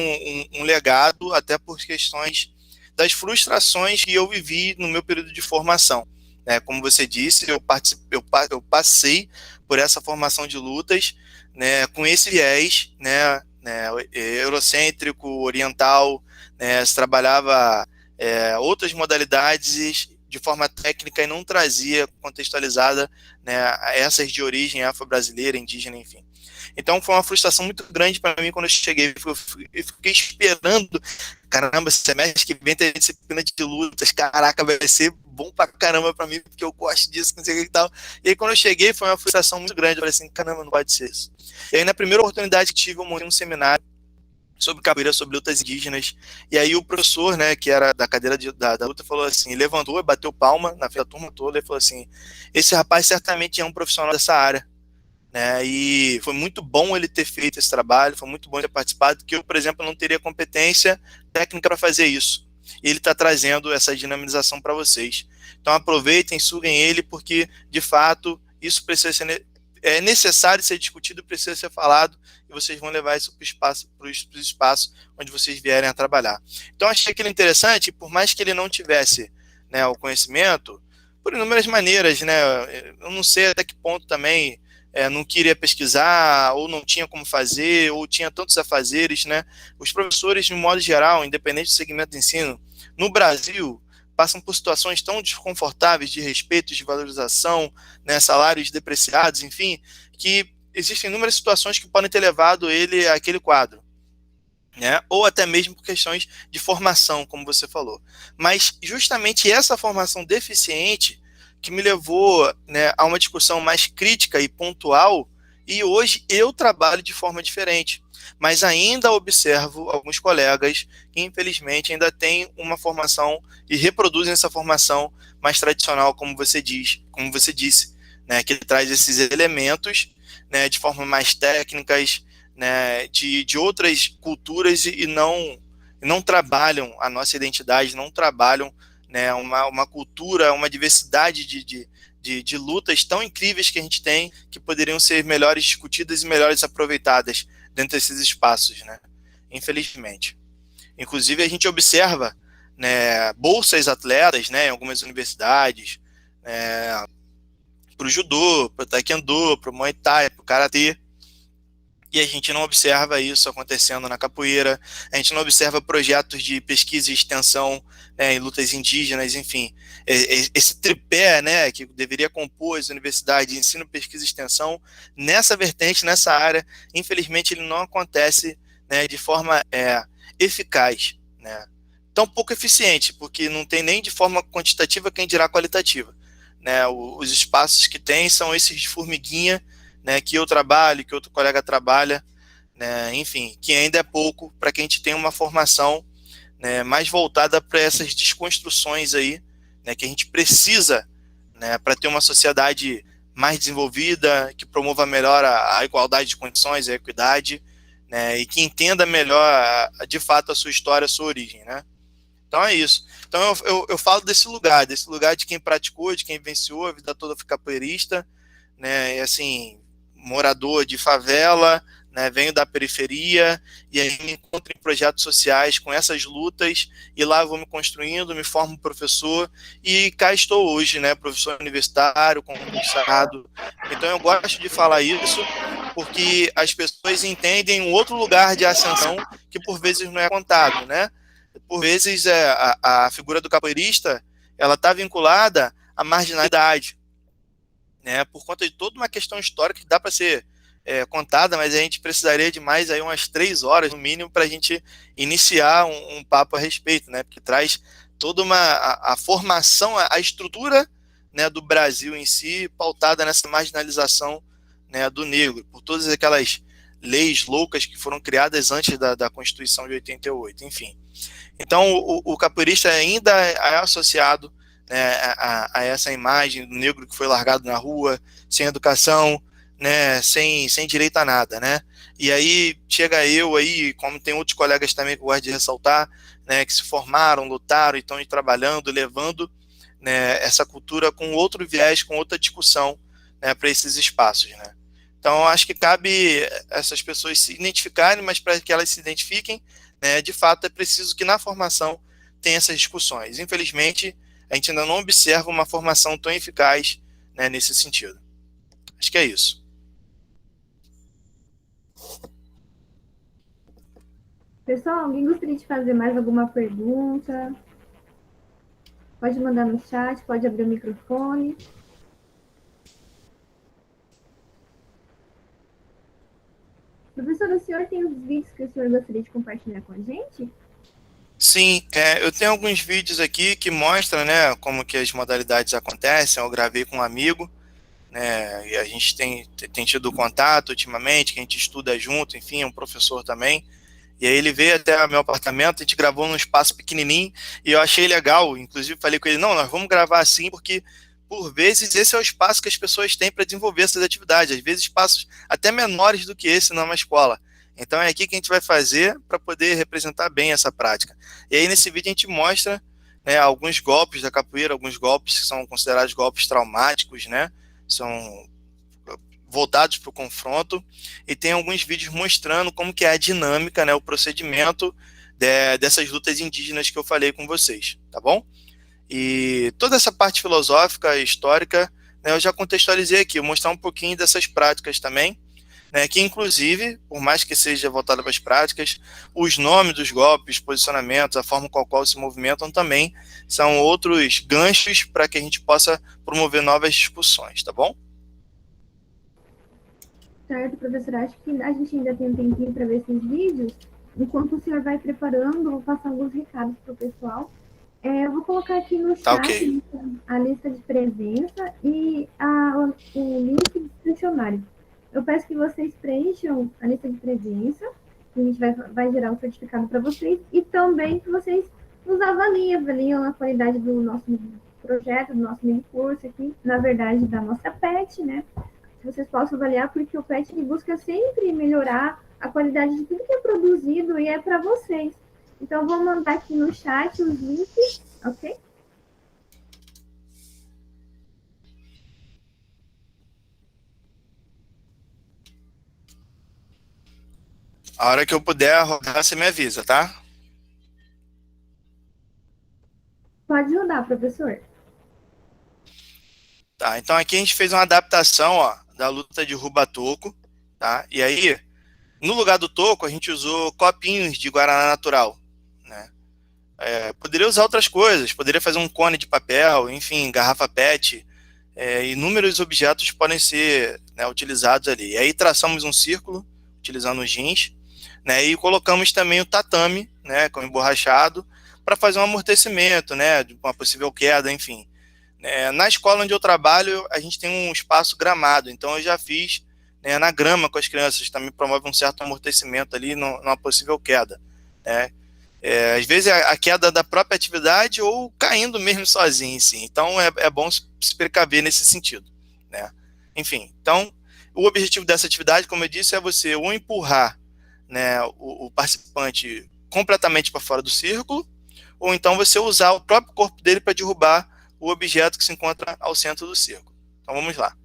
um legado, até por questões das frustrações que eu vivi no meu período de formação, né? Como você disse, eu passei por essa formação de lutas, né, com esse viés, né, eurocêntrico, oriental, né, se trabalhava outras modalidades de forma técnica e não trazia contextualizada, né, essas de origem afro-brasileira, indígena, enfim. Então foi uma frustração muito grande para mim quando eu cheguei. Eu fiquei esperando, caramba, esse semestre que vem tem disciplina de lutas, caraca, vai ser bom pra caramba para mim, porque eu gosto disso, não sei o que e tal. E aí quando eu cheguei foi uma frustração muito grande, eu falei assim, caramba, não pode ser isso. E aí na primeira oportunidade que tive, eu montei um seminário sobre capoeira, sobre lutas indígenas, e aí o professor, né, que era da cadeira da luta, falou assim, levantou, bateu palma na frente da turma toda e falou assim, esse rapaz certamente é um profissional dessa área, né, e foi muito bom ele ter feito esse trabalho, foi muito bom ele ter participado, que eu, por exemplo, não teria competência técnica para fazer isso, e ele está trazendo essa dinamização para vocês. Então aproveitem, suguem ele, porque, de fato, isso precisa ser é necessário ser discutido, precisa ser falado, e vocês vão levar isso para o espaço onde vocês vierem a trabalhar. Então, achei aquilo interessante, por mais que ele não tivesse, né, o conhecimento, por inúmeras maneiras, né, eu não sei até que ponto também não queria pesquisar, ou não tinha como fazer, ou tinha tantos afazeres, né, os professores, de modo geral, independente do segmento de ensino, no Brasil, passam por situações tão desconfortáveis de respeito, de valorização, né, salários depreciados, enfim, que existem inúmeras situações que podem ter levado ele àquele quadro, né, ou até mesmo por questões de formação, como você falou. Mas justamente essa formação deficiente que me levou, né, a uma discussão mais crítica e pontual, e hoje eu trabalho de forma diferente. Mas ainda observo alguns colegas que, infelizmente, ainda têm uma formação e reproduzem essa formação mais tradicional, como você disse, né, que traz esses elementos, né, de forma mais técnicas, né, de outras culturas e não trabalham a nossa identidade, não trabalham, né, uma cultura, uma diversidade de lutas tão incríveis que a gente tem, que poderiam ser melhores discutidas e melhores aproveitadas dentro desses espaços, né? Infelizmente. Inclusive, a gente observa, né, bolsas atletas, né, em algumas universidades, para o judô, para o taekwondo, para o muay thai, para o karatê, e a gente não observa isso acontecendo na capoeira, a gente não observa projetos de pesquisa e extensão, né, em lutas indígenas, enfim, esse tripé, né, que deveria compor as universidades de ensino, pesquisa e extensão, nessa vertente, nessa área, infelizmente ele não acontece, né, de forma eficaz, né, tão pouco eficiente, porque não tem nem de forma quantitativa, quem dirá qualitativa, né, os espaços que tem são esses de formiguinha, né, que eu trabalho, que outro colega trabalha, né, enfim, que ainda é pouco para que a gente tenha uma formação, né, mais voltada para essas desconstruções aí, né, que a gente precisa, né, para ter uma sociedade mais desenvolvida, que promova melhor a igualdade de condições, a equidade, né, e que entenda melhor, de fato, a sua história, a sua origem, né. Então é isso. Então eu falo desse lugar de quem praticou, de quem vivenciou a vida toda, foi capoeirista, né, e assim, morador de favela, né, venho da periferia, e aí me encontro em projetos sociais com essas lutas, e lá eu vou me construindo, me formo professor, e cá estou hoje, né, professor universitário, concursado. Então eu gosto de falar isso, porque as pessoas entendem um outro lugar de ascensão, que por vezes não é contado, né? Por vezes a figura do capoeirista, ela está vinculada à marginalidade, né, por conta de toda uma questão histórica que dá para ser contada, mas a gente precisaria de mais aí umas 3 horas, no mínimo, para a gente iniciar um papo a respeito, né, porque traz toda a formação, a estrutura, né, do Brasil em si, pautada nessa marginalização, né, do negro, por todas aquelas leis loucas que foram criadas antes da Constituição de 88, enfim. Então, o capoeirista ainda é associado, né, a essa imagem do negro que foi largado na rua, sem educação, né, sem direito a nada, né? E aí chega eu aí, como tem outros colegas também que eu gosto de ressaltar, né, que se formaram, lutaram e estão aí trabalhando, levando, né, essa cultura com outro viés, com outra discussão, né, para esses espaços, né? Então, acho que cabe essas pessoas se identificarem, mas para que elas se identifiquem, né, de fato é preciso que na formação tenha essas discussões. Infelizmente, a gente ainda não observa uma formação tão eficaz, né, nesse sentido. Acho que é isso. Pessoal, alguém gostaria de fazer mais alguma pergunta? Pode mandar no chat, pode abrir o microfone. Professor, o senhor tem os vídeos que o senhor gostaria de compartilhar com a gente? Sim, eu tenho alguns vídeos aqui que mostram, né, como que as modalidades acontecem. Eu gravei com um amigo, né, e a gente tem tido contato ultimamente, que a gente estuda junto, enfim, é um professor também. E aí ele veio até o meu apartamento, a gente gravou num espaço pequenininho, e eu achei legal, inclusive falei com ele, não, nós vamos gravar assim, porque por vezes esse é o espaço que as pessoas têm para desenvolver essas atividades, às vezes espaços até menores do que esse numa escola. Então é aqui que a gente vai fazer para poder representar bem essa prática. E aí nesse vídeo a gente mostra, né, alguns golpes da capoeira, alguns golpes que são considerados golpes traumáticos, né, são voltados para o confronto, e tem alguns vídeos mostrando como que é a dinâmica, né, o procedimento dessas lutas indígenas que eu falei com vocês, tá bom? E toda essa parte filosófica e histórica, né, eu já contextualizei aqui, eu vou mostrar um pouquinho dessas práticas também, né, que inclusive, por mais que seja voltada para as práticas, os nomes dos golpes, posicionamentos, a forma com a qual se movimentam também são outros ganchos para que a gente possa promover novas discussões, tá bom? Certo, professor, acho que a gente ainda tem um tempinho para ver esses vídeos. Enquanto o senhor vai preparando, eu vou passar alguns recados para o pessoal. Eu vou colocar aqui no chat ok. a lista de presença e o link do funcionário. Eu peço que vocês preencham a lista de presença, que a gente vai gerar um certificado para vocês, e também que vocês nos avaliam a qualidade do nosso projeto, do nosso mini curso aqui, na verdade, da nossa PET, né? Que vocês possam avaliar, porque o PET busca sempre melhorar a qualidade de tudo que é produzido e é para vocês. Então, eu vou mandar aqui no chat os links, ok? A hora que eu puder rodar, você me avisa, tá? Pode rodar, professor. Tá, então aqui a gente fez uma adaptação, ó, da luta de Ruba-Toco, tá? E aí, no lugar do toco, a gente usou copinhos de guaraná natural, né? Poderia usar outras coisas, poderia fazer um cone de papel, enfim, garrafa PET, inúmeros objetos podem ser, né, utilizados ali. E aí traçamos um círculo, utilizando o jeans, né, e colocamos também o tatame, né, com emborrachado, para fazer um amortecimento, né, de uma possível queda, enfim. Na escola onde eu trabalho, a gente tem um espaço gramado, então eu já fiz, né, na grama com as crianças, também promove um certo amortecimento ali numa possível queda, né. Às vezes a queda da própria atividade ou caindo mesmo sozinho, sim. Então é bom se precaver nesse sentido, né. Enfim, então o objetivo dessa atividade, como eu disse, é você ou empurrar, né, o participante completamente para fora do círculo, ou então você usar o próprio corpo dele para derrubar o objeto que se encontra ao centro do círculo. Então vamos lá.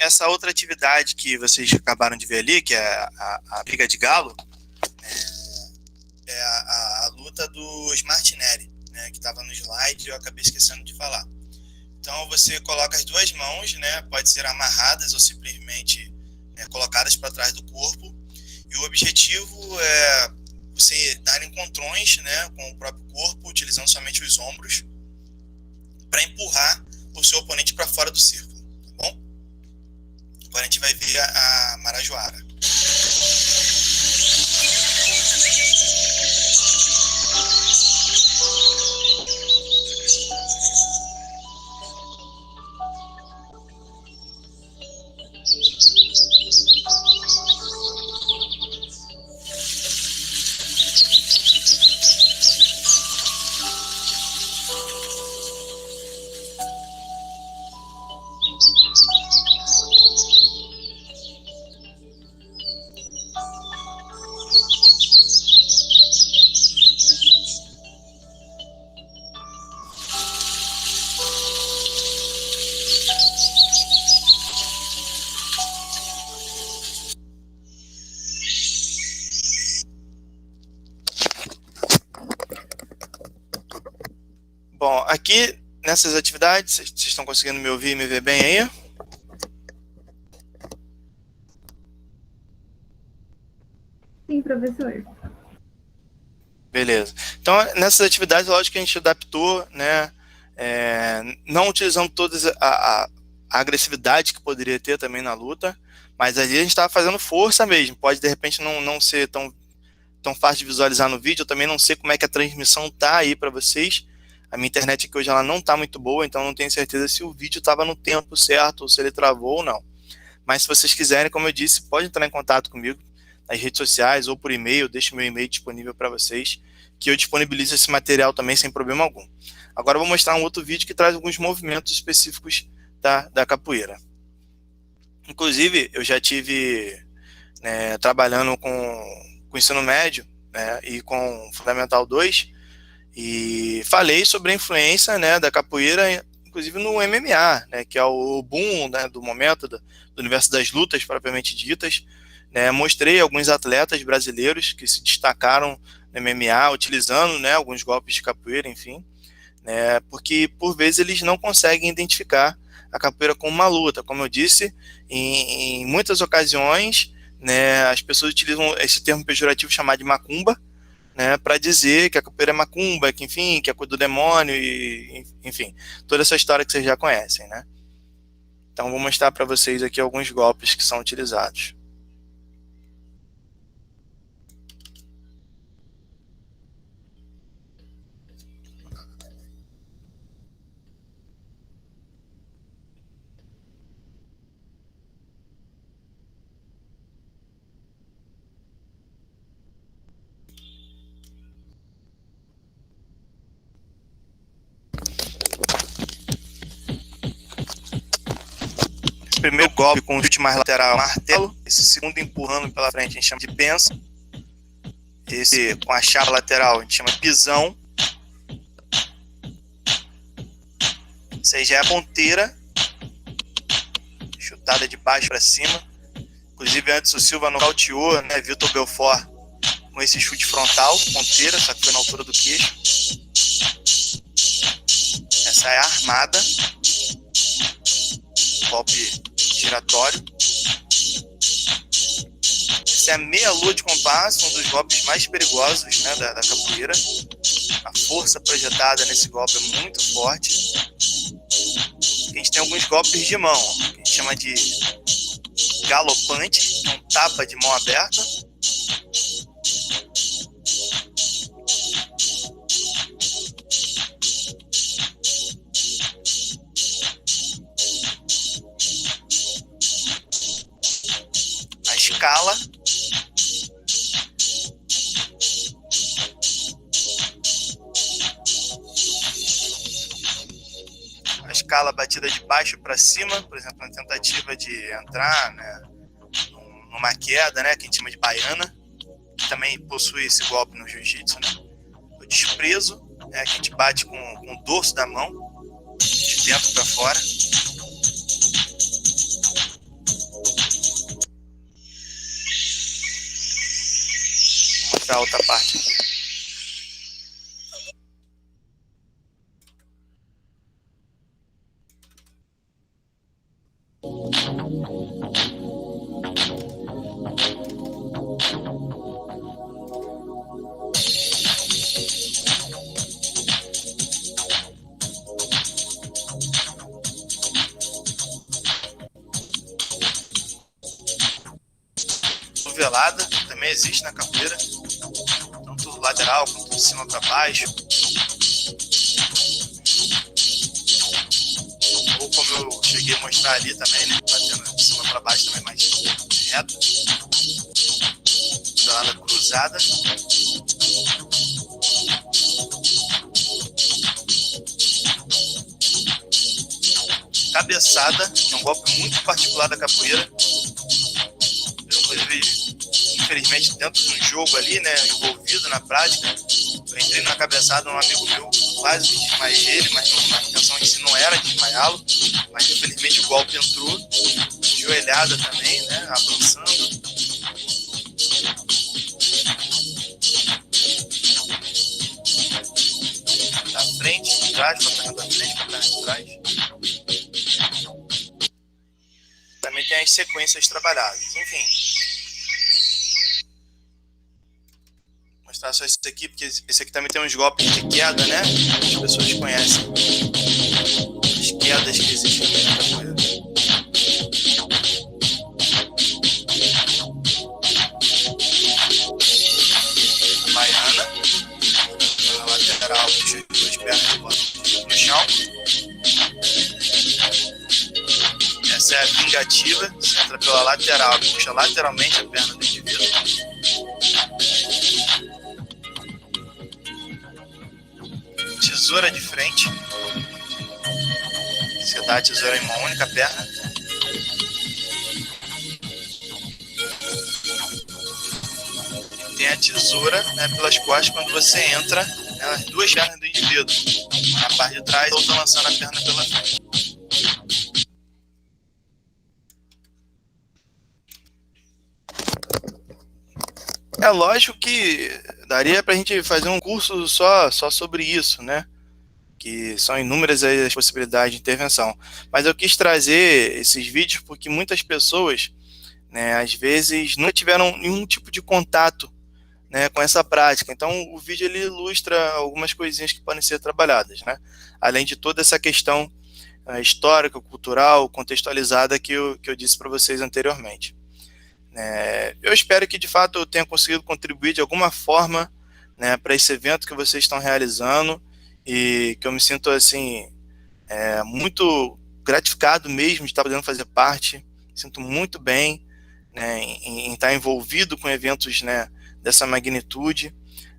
Essa outra atividade que vocês acabaram de ver ali, que é a briga de galo, é a luta dos Martinelli, né, que estava no slide e eu acabei esquecendo de falar. Então você coloca as duas mãos, né, pode ser amarradas ou simplesmente colocadas para trás do corpo, e o objetivo é você dar encontrões, né, com o próprio corpo, utilizando somente os ombros, para empurrar o seu oponente para fora do círculo, tá bom? Agora a gente vai ver a Marajoara. Bom, aqui nessas atividades, vocês estão conseguindo me ouvir e me ver bem aí? Sim, professor. Beleza. Então, nessas atividades, lógico que a gente adaptou, né? Não utilizando toda a agressividade que poderia ter também na luta, mas ali a gente estava fazendo força mesmo. Pode, de repente, não ser tão fácil de visualizar no vídeo. Eu também não sei como é que a transmissão tá aí para vocês. A minha internet aqui hoje ela não está muito boa, então não tenho certeza se o vídeo estava no tempo certo ou se ele travou ou não. Mas se vocês quiserem, como eu disse, pode entrar em contato comigo nas redes sociais ou por e-mail. Eu deixo meu e-mail disponível para vocês, que eu disponibilizo esse material também sem problema algum. Agora eu vou mostrar um outro vídeo que traz alguns movimentos específicos da capoeira. Inclusive, eu já tive trabalhando com ensino médio, né, e com Fundamental 2, e falei sobre a influência, né, da capoeira, inclusive no MMA, né, que é o boom, né, do momento do universo das lutas propriamente ditas. Né, mostrei alguns atletas brasileiros que se destacaram no MMA, utilizando, né, alguns golpes de capoeira, enfim, né, porque por vezes eles não conseguem identificar a capoeira como uma luta. Como eu disse, em muitas ocasiões, né, as pessoas utilizam esse termo pejorativo chamado de macumba, né, para dizer que a capoeira é macumba, que enfim, que é coisa do demônio, e enfim, toda essa história que vocês já conhecem, né? Então vou mostrar para vocês aqui alguns golpes que são utilizados. Primeiro golpe com o chute mais lateral, martelo. Esse segundo empurrando pela frente a gente chama de pensa. Esse com a chapa lateral a gente chama de pisão. Esse aí já é a ponteira, chutada de baixo para cima. Inclusive antes o Silva nocauteou, né, Vitor Belfort com esse chute frontal, ponteira, só que foi na altura do queixo. Essa é a armada, golpe giratório. Essa é a meia-lua de compasso, um dos golpes mais perigosos, né, da capoeira. A força projetada nesse golpe é muito forte. A gente tem alguns golpes de mão, que a gente chama de galopante, que é um tapa de mão aberta. A escala. A escala batida de baixo para cima, por exemplo, na tentativa de entrar, né, numa queda, né, que a gente chama de baiana, que também possui esse golpe no jiu-jitsu, né? O desprezo, né, que a gente bate com o dorso da mão, de dentro para fora. Vou mostrar a outra parte aqui. Velada também existe na capoeira, tanto lateral quanto de cima para baixo, ou como eu cheguei a mostrar ali também, né, batendo de cima para baixo também mais reto. Velada cruzada. Cabeçada, que é um golpe muito particular da capoeira. Infelizmente, dentro de um jogo ali, né, envolvido na prática, eu entrei na cabeçada de um amigo meu, quase desmaiei ele, mas a intenção em si não era desmaiá-lo, mas infelizmente o golpe entrou, joelhada também, né, avançando. Da frente, de trás, sequências trabalhadas. Enfim, vou mostrar só esse aqui, porque esse aqui também tem uns golpes de queda, né? As pessoas conhecem as quedas que existem na capoeira. Baiana, na lateral, puxa as duas pernas no chão. Essa é a vingativa, você entra pela lateral, puxa lateralmente a perna do indivíduo. Tesoura de frente, você dá a tesoura em uma única perna. Tem a tesoura, né, pelas costas quando você entra, né, as duas pernas do indivíduo, na parte de trás, ou lançando a perna pela frente. É lógico que daria para a gente fazer um curso só sobre isso, né? Que são inúmeras as possibilidades de intervenção. Mas eu quis trazer esses vídeos porque muitas pessoas, né, às vezes, nunca tiveram nenhum tipo de contato, né, com essa prática. Então, o vídeo ele ilustra algumas coisinhas que podem ser trabalhadas, né? Além de toda essa questão histórica, cultural, contextualizada que eu disse para vocês anteriormente. Eu espero que de fato eu tenha conseguido contribuir de alguma forma, né, para esse evento que vocês estão realizando, e que eu me sinto assim muito gratificado mesmo de estar podendo fazer parte. Sinto muito bem, né, em estar envolvido com eventos, né, dessa magnitude,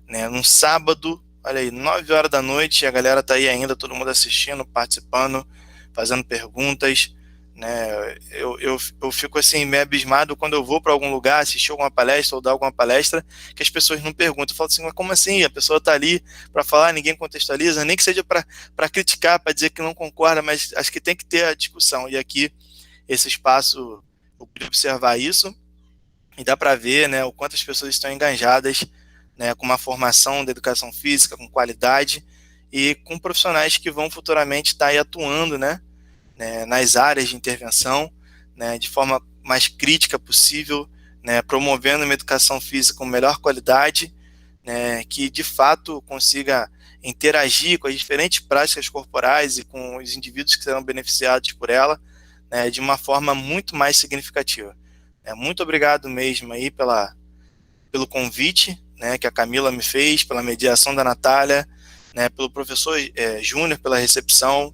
né, num sábado, olha aí, 9 horas da noite, e a galera está aí ainda, todo mundo assistindo, participando, fazendo perguntas. Né, eu fico assim meio abismado quando eu vou para algum lugar assistir alguma palestra ou dar alguma palestra que as pessoas não perguntam. Eu falo assim, mas como assim? A pessoa está ali para falar, ninguém contextualiza, nem que seja para criticar, para dizer que não concorda, mas acho que tem que ter a discussão. E aqui, esse espaço, eu pude observar isso e dá para ver, né, o quanto as pessoas estão engajadas, né, com uma formação de educação física, com qualidade e com profissionais que vão futuramente estar aí atuando, né, nas áreas de intervenção, né, de forma mais crítica possível, né, promovendo uma educação física com melhor qualidade, né, que de fato consiga interagir com as diferentes práticas corporais e com os indivíduos que serão beneficiados por ela, né, de uma forma muito mais significativa. Muito obrigado mesmo aí pelo convite, né, que a Camila me fez, pela mediação da Natália, né, pelo professor Júnior pela recepção,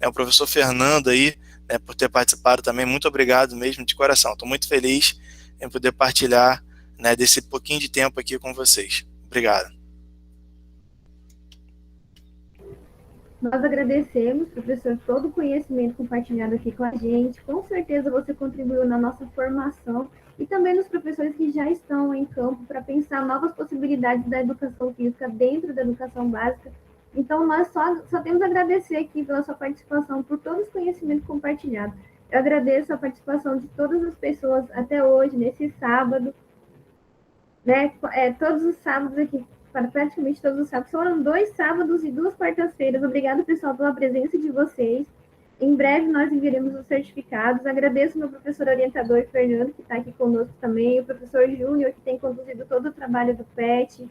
o professor Fernando aí, né, por ter participado também. Muito obrigado mesmo, de coração. Estou muito feliz em poder partilhar, né, desse pouquinho de tempo aqui com vocês. Obrigado. Nós agradecemos, professor, todo o conhecimento compartilhado aqui com a gente. Com certeza você contribuiu na nossa formação e também nos professores que já estão em campo para pensar novas possibilidades da educação física dentro da educação básica. Então, nós só temos a agradecer aqui pela sua participação, por todo esse conhecimento compartilhado. Eu agradeço a participação de todas as pessoas até hoje, nesse sábado, né? Todos os sábados aqui, praticamente todos os sábados. Foram 2 sábados e 2 quartas-feiras. Obrigada, pessoal, pela presença de vocês. Em breve nós enviaremos os certificados. Agradeço meu professor orientador, Fernando, que está aqui conosco também, o professor Júnior, que tem conduzido todo o trabalho do PET.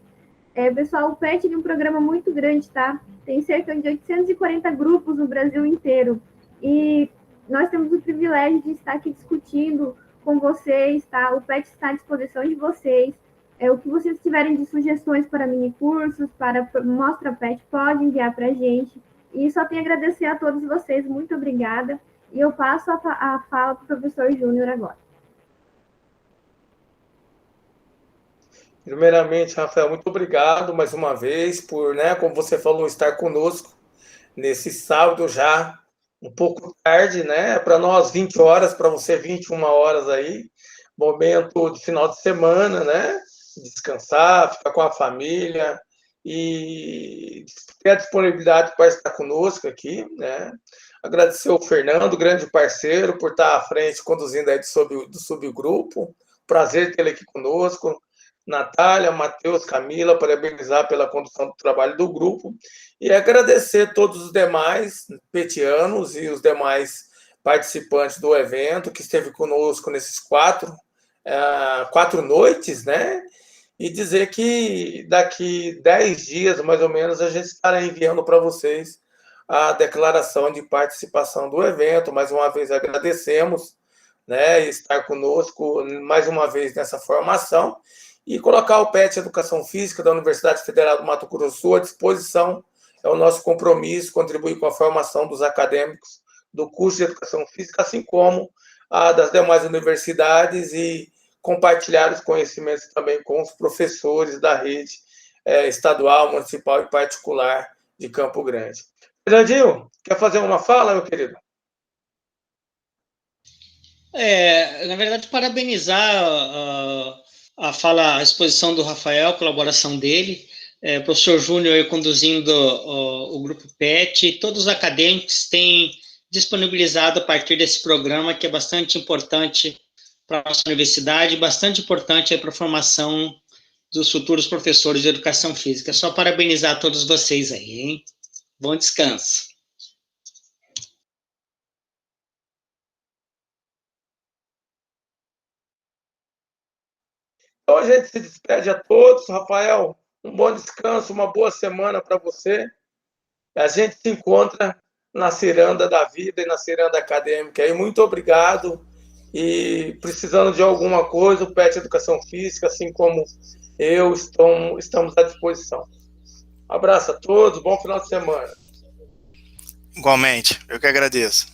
Pessoal, o PET é um programa muito grande, tá? Tem cerca de 840 grupos no Brasil inteiro. E nós temos o privilégio de estar aqui discutindo com vocês, tá? O PET está à disposição de vocês. O que vocês tiverem de sugestões para mini-cursos, para Mostra PET, pode enviar para a gente. E só tenho a agradecer a todos vocês. Muito obrigada. E eu passo a fala para o professor Júnior agora. Primeiramente, Rafael, muito obrigado mais uma vez por, né, como você falou, estar conosco nesse sábado já um pouco tarde, né? Para nós 20 horas, para você 21 horas aí, momento de final de semana, né? Descansar, ficar com a família e ter a disponibilidade para estar conosco aqui, né? Agradecer ao Fernando, grande parceiro, por estar à frente, conduzindo aí do subgrupo. Prazer ter ele aqui conosco. Natália, Matheus, Camila, parabenizar pela condução do trabalho do grupo e agradecer todos os demais petianos e os demais participantes do evento, que esteve conosco nesses 4 noites, né? E dizer que daqui 10 dias, mais ou menos, a gente estará enviando para vocês a declaração de participação do evento. Mais uma vez agradecemos, né, estar conosco mais uma vez nessa formação e colocar o PET Educação Física da Universidade Federal do Mato Grosso do Sul à disposição. É o nosso compromisso, contribuir com a formação dos acadêmicos do curso de Educação Física, assim como a das demais universidades, e compartilhar os conhecimentos também com os professores da rede estadual, municipal e particular de Campo Grande. Fernandinho, quer fazer uma fala, meu querido? Na verdade, parabenizar a fala, a exposição do Rafael, a colaboração dele, o professor Júnior aí conduzindo o grupo PET, todos os acadêmicos têm disponibilizado a partir desse programa, que é bastante importante para a nossa universidade, bastante importante para a formação dos futuros professores de educação física. É só parabenizar todos vocês aí, hein? Bom descanso. Então a gente se despede a todos. Rafael, um bom descanso, uma boa semana para você. A gente se encontra na ciranda da vida e na ciranda acadêmica. E muito obrigado. E precisando de alguma coisa, o PET Educação Física, assim como eu, estamos à disposição. Um abraço a todos, bom final de semana. Igualmente, eu que agradeço.